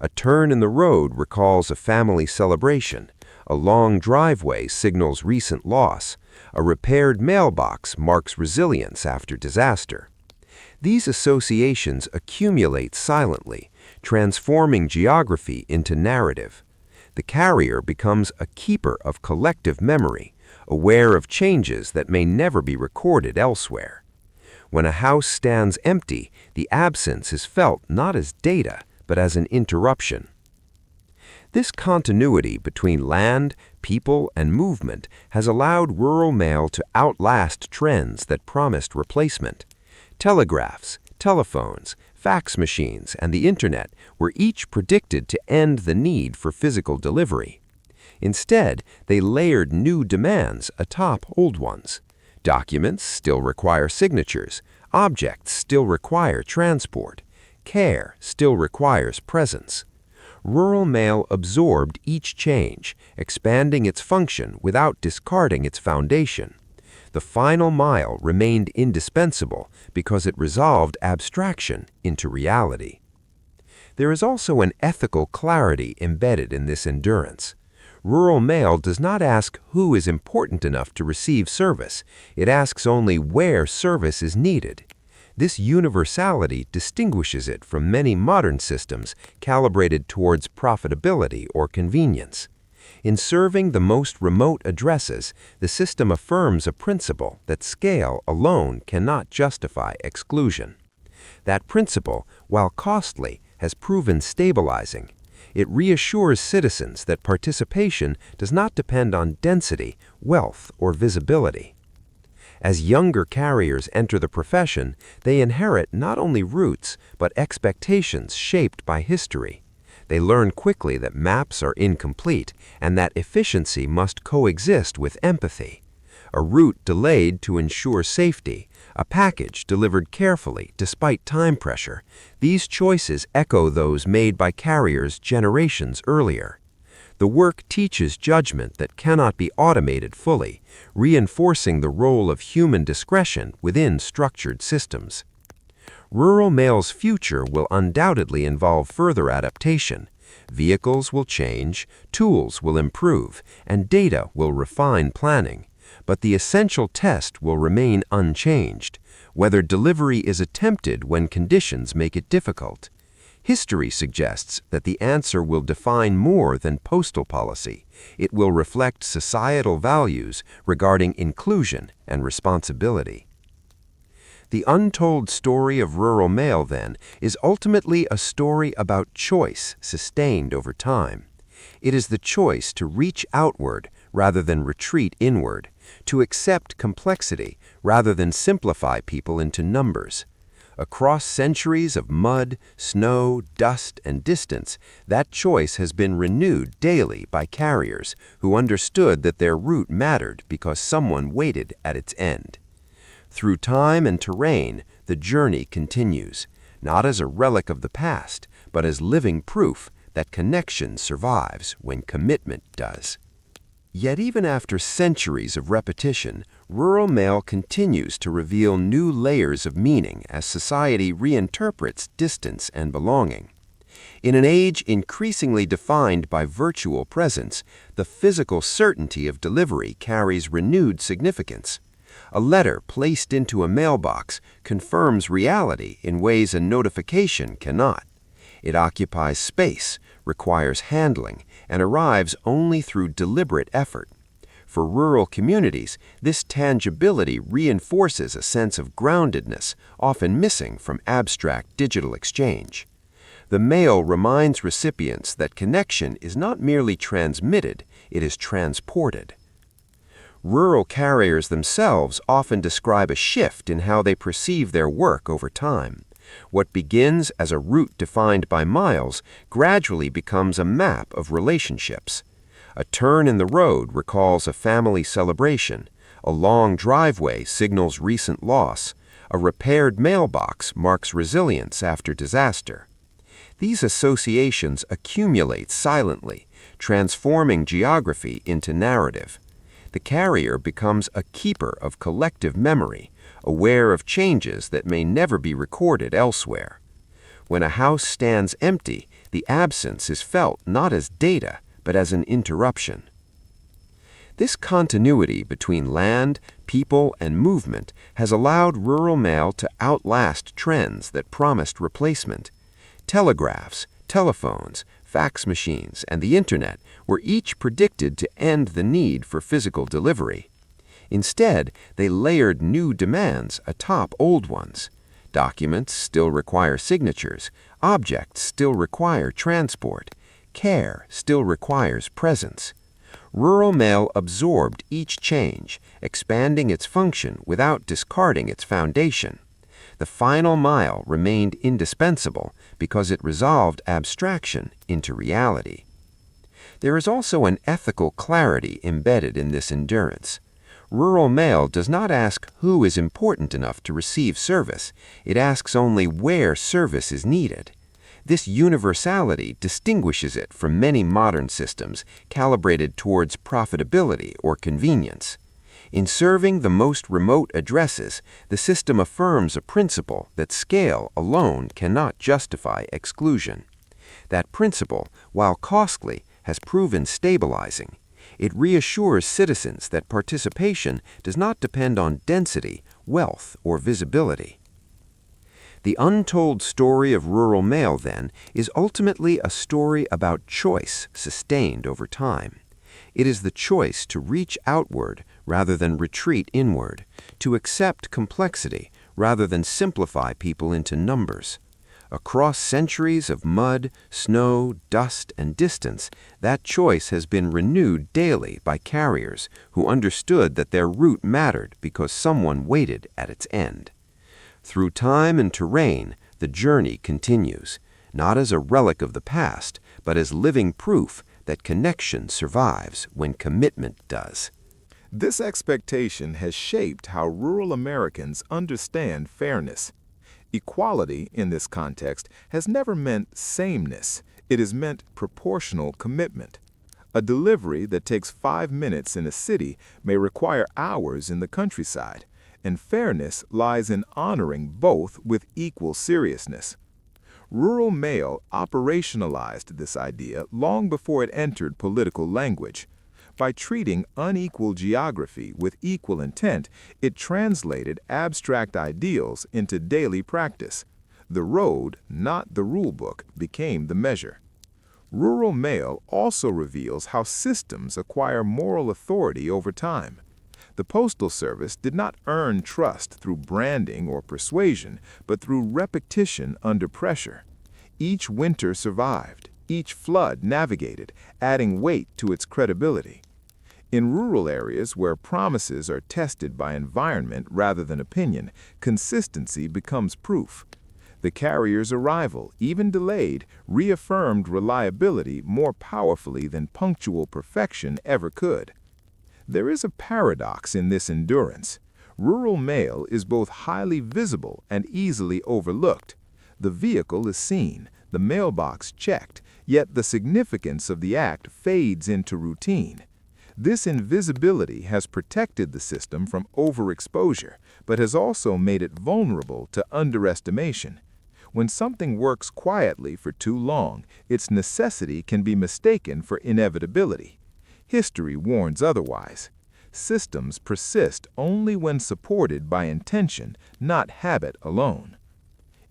Speaker 1: A turn in the road recalls a family celebration. A long driveway signals recent loss. A repaired mailbox marks resilience after disaster. These associations accumulate silently, transforming geography into narrative. The carrier becomes a keeper of collective memory, aware of changes that may never be recorded elsewhere. When a house stands empty, the absence is felt not as data, but as an interruption. This continuity between land, people, and movement has allowed rural mail to outlast trends that promised replacement. Telegraphs, telephones, fax machines, and the Internet were each predicted to end the need for physical delivery. Instead, they layered new demands atop old ones. Documents still require signatures, objects still require transport, care still requires presence. Rural mail absorbed each change, expanding its function without discarding its foundation. The final mile remained indispensable because it resolved abstraction into reality. There is also an ethical clarity embedded in this endurance. Rural mail does not ask who is important enough to receive service. It asks only where service is needed. This universality distinguishes it from many modern systems calibrated towards profitability or convenience. In serving the most remote addresses, the system affirms a principle that scale alone cannot justify exclusion. That principle, while costly, has proven stabilizing. It reassures citizens that participation does not depend on density, wealth, or visibility. As younger carriers enter the profession, they inherit not only routes, but expectations shaped by history. They learn quickly that maps are incomplete and that efficiency must coexist with empathy. A route delayed to ensure safety, a package delivered carefully despite time pressure. These choices echo those made by carriers generations earlier. The work teaches judgment that cannot be automated fully, reinforcing the role of human discretion within structured systems. Rural mail's future will undoubtedly involve further adaptation. Vehicles will change, tools will improve, and data will refine planning. But the essential test will remain unchanged, whether delivery is attempted when conditions make it difficult. History suggests that the answer will define more than postal policy. It will reflect societal values regarding inclusion and responsibility. The untold story of rural mail, then, is ultimately a story about choice sustained over time. It is the choice to reach outward rather than retreat inward, to accept complexity rather than simplify people into numbers. Across centuries of mud, snow, dust, and distance, that choice has been renewed daily by carriers who understood that their route mattered because someone waited at its end. Through time and terrain, the journey continues, not as a relic of the past, but as living proof that connection survives when commitment does. Yet even after centuries of repetition, rural mail continues to reveal new layers of meaning as society reinterprets distance and belonging. In an age increasingly defined by virtual presence, the physical certainty of delivery carries renewed significance. A letter placed into a mailbox confirms reality in ways a notification cannot. It occupies space, requires handling, and arrives only through deliberate effort. For rural communities, this tangibility reinforces a sense of groundedness, often missing from abstract digital exchange. The mail reminds recipients that connection is not merely transmitted, it is transported. Rural carriers themselves often describe a shift in how they perceive their work over time. What begins as a route defined by miles gradually becomes a map of relationships. A turn in the road recalls a family celebration. A long driveway signals recent loss. A repaired mailbox marks resilience after disaster. These associations accumulate silently, transforming geography into narrative. The carrier becomes a keeper of collective memory, aware of changes that may never be recorded elsewhere. When a house stands empty, the absence is felt not as data, but as an interruption. This continuity between land, people, and movement has allowed rural mail to outlast trends that promised replacement. Telegraphs, telephones, fax machines, and the Internet were each predicted to end the need for physical delivery. Instead, they layered new demands atop old ones. Documents still require signatures, objects still require transport, care still requires presence. Rural mail absorbed each change, expanding its function without discarding its foundation. The final mile remained indispensable because it resolved abstraction into reality. There is also an ethical clarity embedded in this endurance. Rural mail does not ask who is important enough to receive service. It asks only where service is needed. This universality distinguishes it from many modern systems calibrated towards profitability or convenience. In serving the most remote addresses, the system affirms a principle that scale alone cannot justify exclusion. That principle, while costly, has proven stabilizing. It reassures citizens that participation does not depend on density, wealth, or visibility. The untold story of rural mail, then, is ultimately a story about choice sustained over time. It is the choice to reach outward rather than retreat inward, to accept complexity rather than simplify people into numbers. Across centuries of mud, snow, dust, and distance, that choice has been renewed daily by carriers who understood that their route mattered because someone waited at its end. Through time and terrain, the journey continues, not as a relic of the past, but as living proof that connection survives when commitment does.
Speaker 2: This expectation has shaped how rural Americans understand fairness. Equality, in this context, has never meant sameness. It has meant proportional commitment. A delivery that takes 5 minutes in a city may require hours in the countryside, and fairness lies in honoring both with equal seriousness. Rural mail operationalized this idea long before it entered political language. By treating unequal geography with equal intent, it translated abstract ideals into daily practice. The road, not the rulebook, became the measure. Rural mail also reveals how systems acquire moral authority over time. The Postal Service did not earn trust through branding or persuasion, but through repetition under pressure. Each winter survived, each flood navigated, adding weight to its credibility. In rural areas where promises are tested by environment rather than opinion, consistency becomes proof. The carrier's arrival, even delayed, reaffirmed reliability more powerfully than punctual perfection ever could. There is a paradox in this endurance. Rural mail is both highly visible and easily overlooked. The vehicle is seen, the mailbox checked, yet the significance of the act fades into routine. This invisibility has protected the system from overexposure, but has also made it vulnerable to underestimation. When something works quietly for too long, its necessity can be mistaken for inevitability. History warns otherwise. Systems persist only when supported by intention, not habit alone.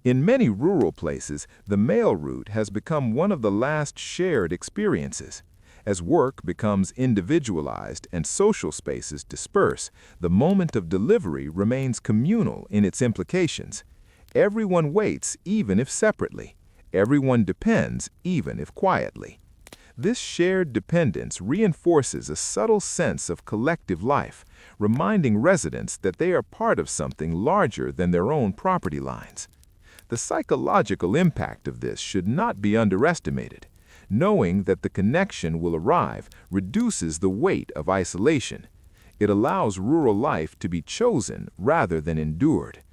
Speaker 2: In many rural places, the mail route has become one of the last shared experiences. As work becomes individualized and social spaces disperse, the moment of delivery remains communal in its implications. Everyone waits, even if separately. Everyone depends, even if quietly. This shared dependence reinforces a subtle sense of collective life, reminding residents that they are part of something larger than their own property lines. The psychological impact of this should not be underestimated. Knowing that the connection will arrive reduces the weight of isolation. It allows rural life to be chosen rather than endured.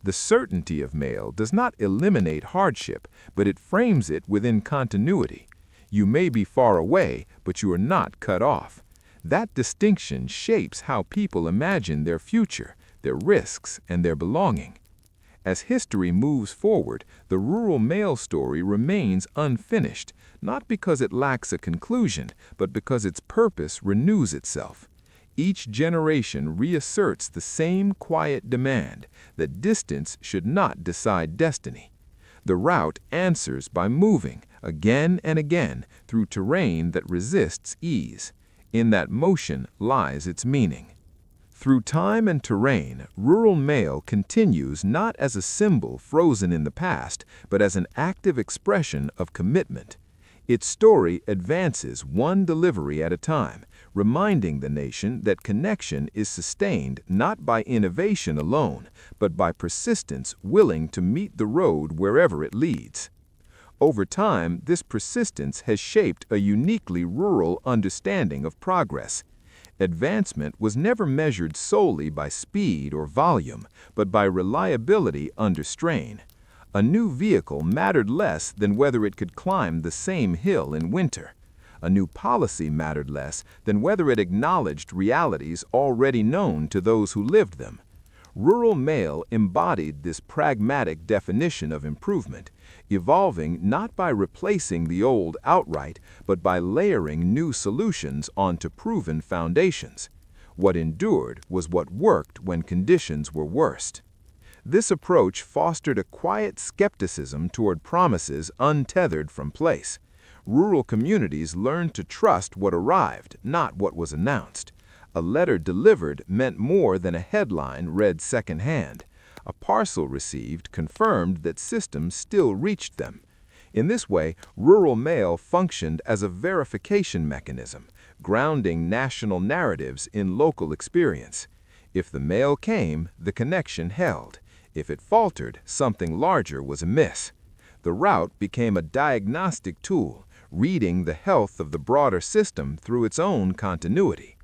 Speaker 2: The certainty of mail does not eliminate hardship, but it frames it within continuity. You may be far away, but you are not cut off. That distinction shapes how people imagine their future, their risks, and their belonging. As history moves forward, the rural mail story remains unfinished, not because it lacks a conclusion, but because its purpose renews itself. Each generation reasserts the same quiet demand that distance should not decide destiny. The route answers by moving, again and again, through terrain that resists ease. In that motion lies its meaning. Through time and terrain, rural mail continues not as a symbol frozen in the past, but as an active expression of commitment. Its story advances one delivery at a time, reminding the nation that connection is sustained not by innovation alone, but by persistence willing to meet the road wherever it leads. Over time, this persistence has shaped a uniquely rural understanding of progress. Advancement was never measured solely by speed or volume, but by reliability under strain. A new vehicle mattered less than whether it could climb the same hill in winter. A new policy mattered less than whether it acknowledged realities already known to those who lived them. Rural mail embodied this pragmatic definition of improvement, evolving not by replacing the old outright, but by layering new solutions onto proven foundations. What endured was what worked when conditions were worst. This approach fostered a quiet skepticism toward promises untethered from place. Rural communities learned to trust what arrived, not what was announced. A letter delivered meant more than a headline read secondhand. A parcel received confirmed that systems still reached them. In this way, rural mail functioned as a verification mechanism, grounding national narratives in local experience. If the mail came, the connection held. If it faltered, something larger was amiss. The route became a diagnostic tool, reading the health of the broader system through its own continuity.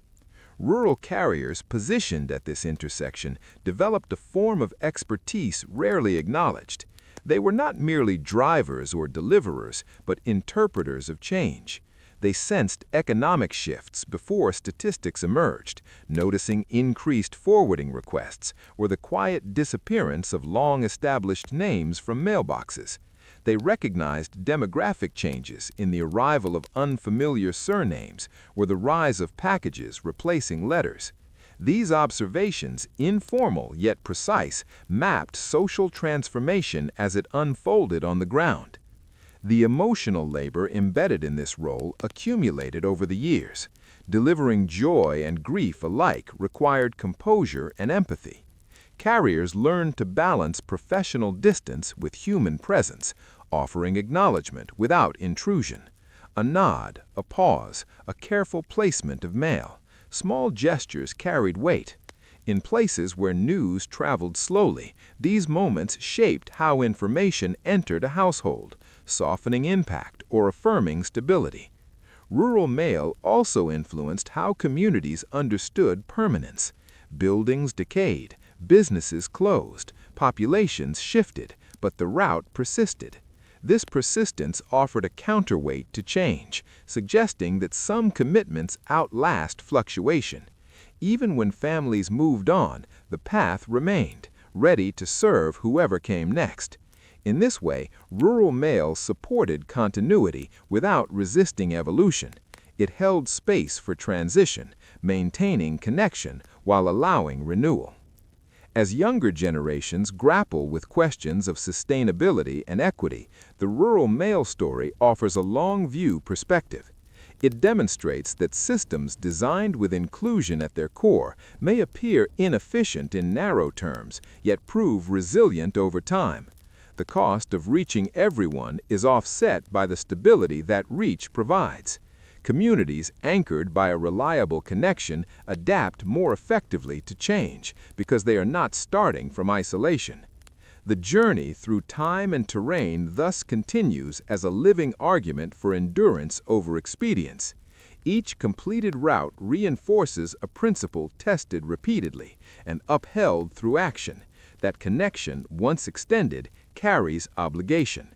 Speaker 2: Rural carriers positioned at this intersection developed a form of expertise rarely acknowledged. They were not merely drivers or deliverers, but interpreters of change. They sensed economic shifts before statistics emerged, noticing increased forwarding requests or the quiet disappearance of long-established names from mailboxes. They recognized demographic changes in the arrival of unfamiliar surnames or the rise of packages replacing letters. These observations, informal yet precise, mapped social transformation as it unfolded on the ground. The emotional labor embedded in this role accumulated over the years. Delivering joy and grief alike required composure and empathy. Carriers learned to balance professional distance with human presence, offering acknowledgement without intrusion. A nod, a pause, a careful placement of mail. Small gestures carried weight. In places where news traveled slowly, these moments shaped how information entered a household, softening impact or affirming stability. Rural mail also influenced how communities understood permanence. Buildings decayed, businesses closed, populations shifted, but the route persisted. This persistence offered a counterweight to change, suggesting that some commitments outlast fluctuation. Even when families moved on, the path remained, ready to serve whoever came next. In this way, rural mail supported continuity without resisting evolution. It held space for transition, maintaining connection while allowing renewal. As younger generations grapple with questions of sustainability and equity, the rural mail story offers a long-view perspective. It demonstrates that systems designed with inclusion at their core may appear inefficient in narrow terms, yet prove resilient over time. The cost of reaching everyone is offset by the stability that reach provides. Communities anchored by a reliable connection adapt more effectively to change because they are not starting from isolation. The journey through time and terrain thus continues as a living argument for endurance over expedience. Each completed route reinforces a principle tested repeatedly and upheld through action. That connection, once extended, carries obligation.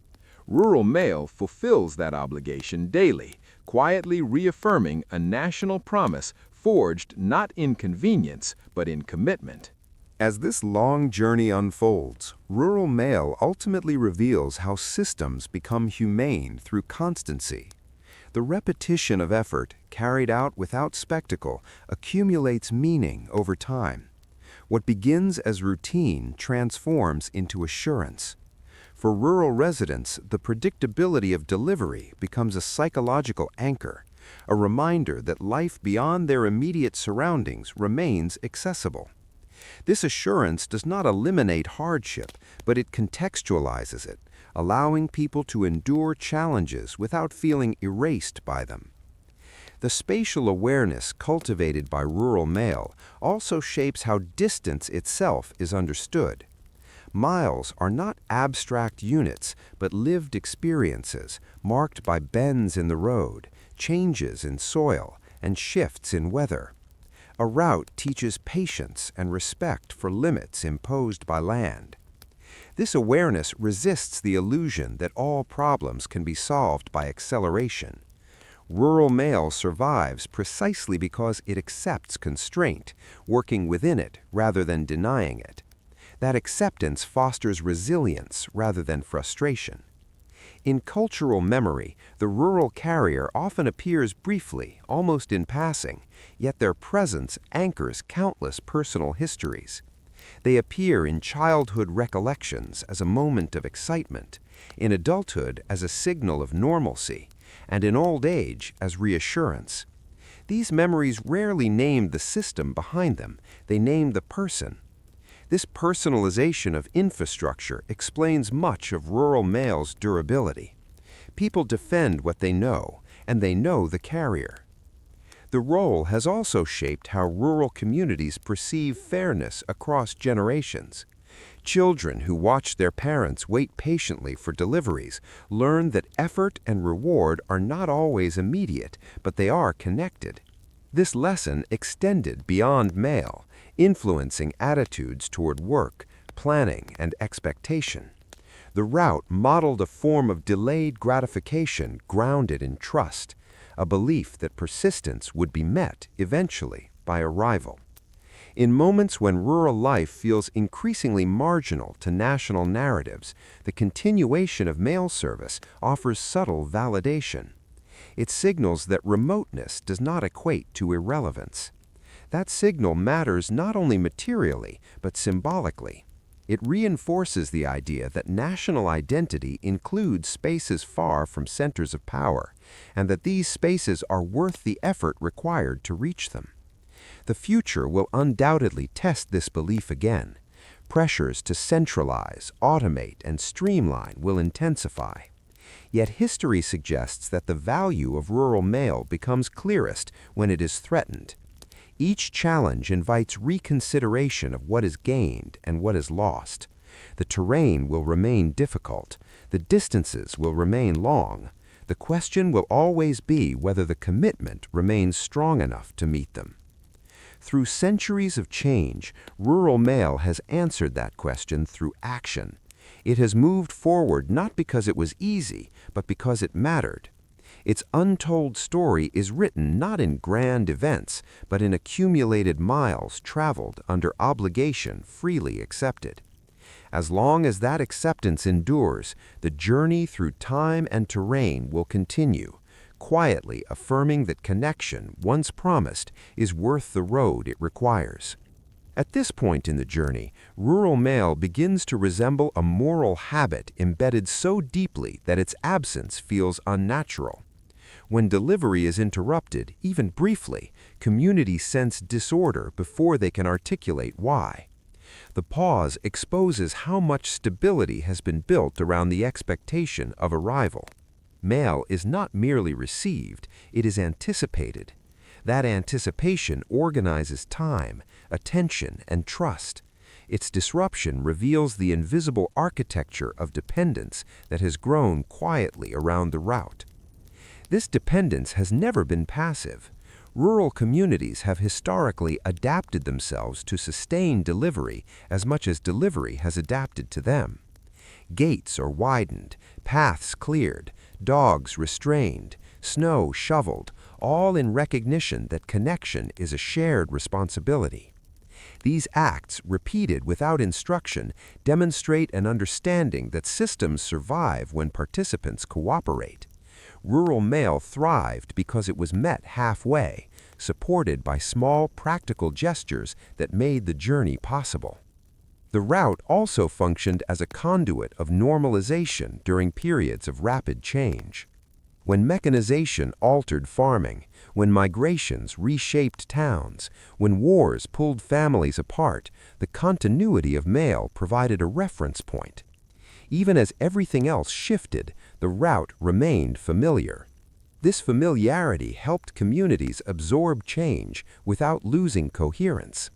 Speaker 2: Rural mail fulfills that obligation daily, quietly reaffirming a national promise forged not in convenience, but in commitment.
Speaker 1: As this long journey unfolds, rural mail ultimately reveals how systems become humane through constancy. The repetition of effort, carried out without spectacle, accumulates meaning over time. What begins as routine transforms into assurance. For rural residents, the predictability of delivery becomes a psychological anchor, a reminder that life beyond their immediate surroundings remains accessible. This assurance does not eliminate hardship, but it contextualizes it, allowing people to endure challenges without feeling erased by them. The spatial awareness cultivated by rural mail also shapes how distance itself is understood. Miles are not abstract units, but lived experiences marked by bends in the road, changes in soil, and shifts in weather. A route teaches patience and respect for limits imposed by land. This awareness resists the illusion that all problems can be solved by acceleration. Rural mail survives precisely because it accepts constraint, working within it rather than denying it. That acceptance fosters resilience rather than frustration. In cultural memory, the rural carrier often appears briefly, almost in passing, yet their presence anchors countless personal histories. They appear in childhood recollections as a moment of excitement, in adulthood as a signal of normalcy, and in old age as reassurance. These memories rarely name the system behind them, they name the person. This personalization of infrastructure explains much of rural mail's durability. People defend what they know, and they know the carrier. The role has also shaped how rural communities perceive fairness across generations. Children who watch their parents wait patiently for deliveries learn that effort and reward are not always immediate, but they are connected. This lesson extended beyond mail, influencing attitudes toward work, planning, and expectation. The route modeled a form of delayed gratification grounded in trust, a belief that persistence would be met eventually by arrival. In moments when rural life feels increasingly marginal to national narratives, the continuation of mail service offers subtle validation. It signals that remoteness does not equate to irrelevance. That signal matters not only materially, but symbolically. It reinforces the idea that national identity includes spaces far from centers of power, and that these spaces are worth the effort required to reach them. The future will undoubtedly test this belief again. Pressures to centralize, automate, and streamline will intensify. Yet history suggests that the value of rural mail becomes clearest when it is threatened. Each challenge invites reconsideration of what is gained and what is lost. The terrain will remain difficult. The distances will remain long. The question will always be whether the commitment remains strong enough to meet them. Through centuries of change, rural mail has answered that question through action. It has moved forward not because it was easy, but because it mattered. Its untold story is written not in grand events, but in accumulated miles traveled under obligation freely accepted. As long as that acceptance endures, the journey through time and terrain will continue, quietly affirming that connection, once promised, is worth the road it requires. At this point in the journey, rural mail begins to resemble a moral habit embedded so deeply that its absence feels unnatural. When delivery is interrupted, even briefly, communities sense disorder before they can articulate why. The pause exposes how much stability has been built around the expectation of arrival. Mail is not merely received, it is anticipated. That anticipation organizes time, attention, and trust. Its disruption reveals the invisible architecture of dependence that has grown quietly around the route. This dependence has never been passive. Rural communities have historically adapted themselves to sustain delivery as much as delivery has adapted to them. Gates are widened, paths cleared, dogs restrained, snow shoveled, all in recognition that connection is a shared responsibility. These acts, repeated without instruction, demonstrate an understanding that systems survive when participants cooperate. Rural mail thrived because it was met halfway, supported by small practical gestures that made the journey possible. The route also functioned as a conduit of normalization during periods of rapid change. When mechanization altered farming, when migrations reshaped towns, when wars pulled families apart, the continuity of mail provided a reference point. Even as everything else shifted, the route remained familiar. This familiarity helped communities absorb change without losing coherence.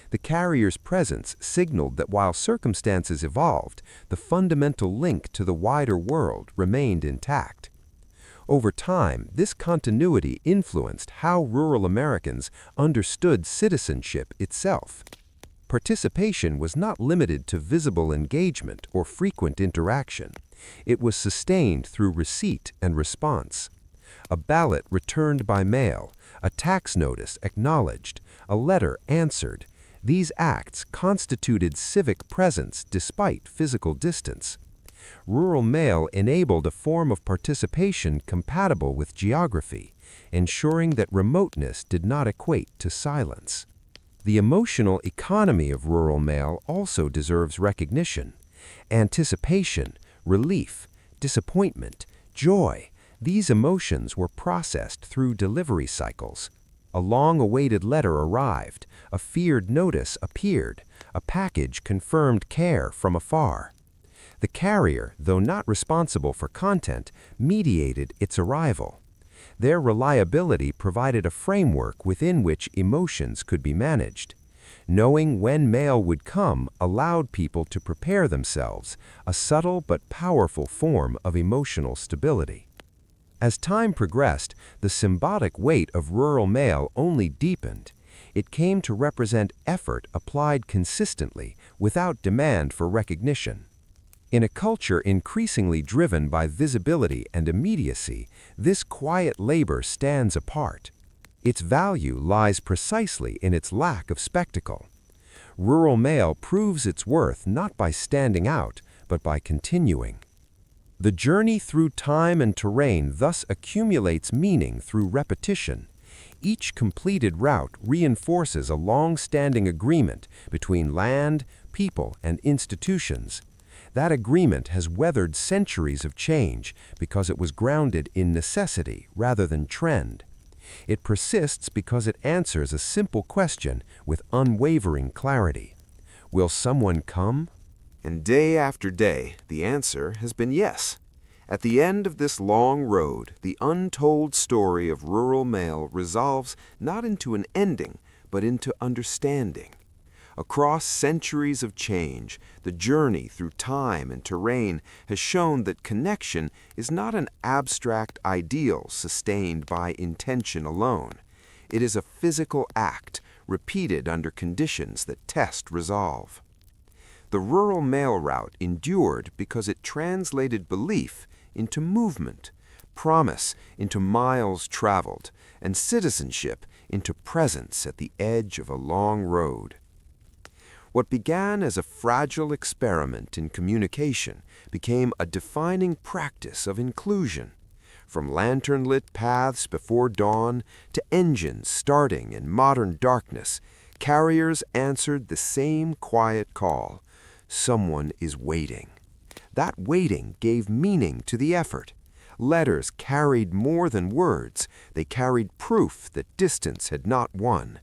Speaker 1: The carrier's presence signaled that while circumstances evolved, the fundamental link to the wider world remained intact. Over time, this continuity influenced how rural Americans understood citizenship itself. Participation was not limited to visible engagement or frequent interaction. It was sustained through receipt and response. A ballot returned by mail, a tax notice acknowledged, a letter answered. These acts constituted civic presence despite physical distance. Rural mail enabled a form of participation compatible with geography, ensuring that remoteness did not equate to silence. The emotional economy of rural mail also deserves recognition. Anticipation, relief, disappointment, joy, these emotions were processed through delivery cycles. A long-awaited letter arrived, a feared notice appeared, a package confirmed care from afar. The carrier, though not responsible for content, mediated its arrival. Their reliability provided a framework within which emotions could be managed. Knowing when mail would come allowed people to prepare themselves, a subtle but powerful form of emotional stability. As time progressed, the symbolic weight of rural mail only deepened. It came to represent effort applied consistently without demand for recognition. In a culture increasingly driven by visibility and immediacy, this quiet labor stands apart. Its value lies precisely in its lack of spectacle. Rural mail proves its worth not by standing out, but by continuing. The journey through time and terrain thus accumulates meaning through repetition. Each completed route reinforces a long-standing agreement between land, people, and institutions. That agreement has weathered centuries of change because it was grounded in necessity rather than trend. It persists because it answers a simple question with unwavering clarity. Will someone come?
Speaker 3: And day after day, the answer has been yes. At the end of this long road, the untold story of rural mail resolves not into an ending, but into understanding. Across centuries of change, the journey through time and terrain has shown that connection is not an abstract ideal sustained by intention alone. It is a physical act, repeated under conditions that test resolve. The rural mail route endured because it translated belief into movement, promise into miles traveled, and citizenship into presence at the edge of a long road. What began as a fragile experiment in communication became a defining practice of inclusion. From lantern-lit paths before dawn to engines starting in modern darkness, carriers answered the same quiet call. Someone is waiting. That waiting gave meaning to the effort. Letters carried more than words. They carried proof that distance had not won.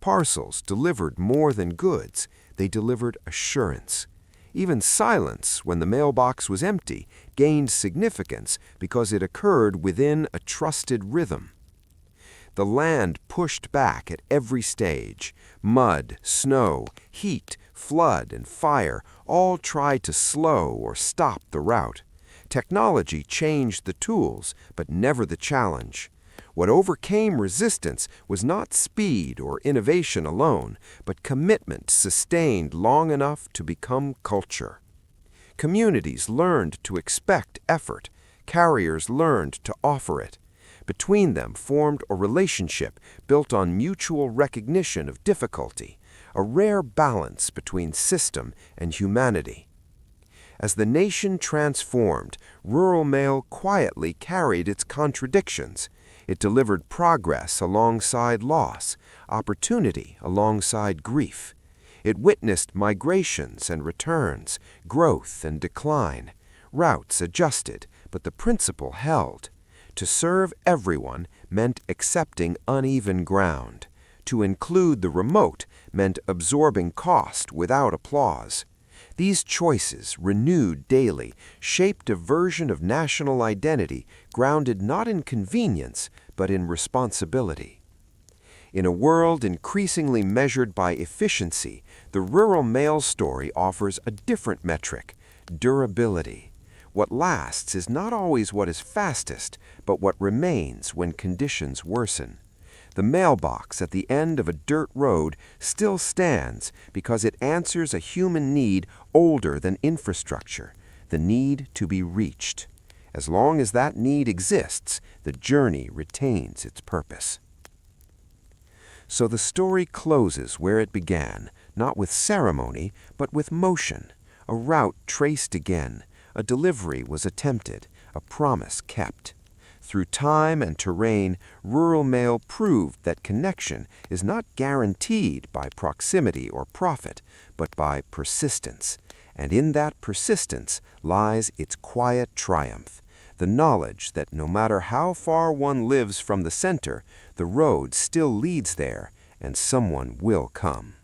Speaker 3: Parcels delivered more than goods. They delivered assurance. Even silence, when the mailbox was empty, gained significance because it occurred within a trusted rhythm. The land pushed back at every stage. Mud, snow, heat, flood, and fire all tried to slow or stop the route. Technology changed the tools, but never the challenge. What overcame resistance was not speed or innovation alone, but commitment sustained long enough to become culture. Communities learned to expect effort. Carriers learned to offer it. Between them formed a relationship built on mutual recognition of difficulty, a rare balance between system and humanity. As the nation transformed, rural mail quietly carried its contradictions. It delivered progress alongside loss, opportunity alongside grief. It witnessed migrations and returns, growth and decline. Routes adjusted, but the principle held. To serve everyone meant accepting uneven ground. To include the remote meant absorbing cost without applause. These choices, renewed daily, shaped a version of national identity grounded not in convenience, but in responsibility. In a world increasingly measured by efficiency, the rural mail story offers a different metric: durability. What lasts is not always what is fastest, but what remains when conditions worsen.
Speaker 1: The mailbox at the end of a dirt road still stands because it answers a human need older than infrastructure, the need to be reached. As long as that need exists, the journey retains its purpose. So the story closes where it began, not with ceremony, but with motion. A route traced again, a delivery was attempted, a promise kept. Through time and terrain, rural mail proved that connection is not guaranteed by proximity or profit, but by persistence. And in that persistence lies its quiet triumph, the knowledge that no matter how far one lives from the center, the road still leads there, and someone will come.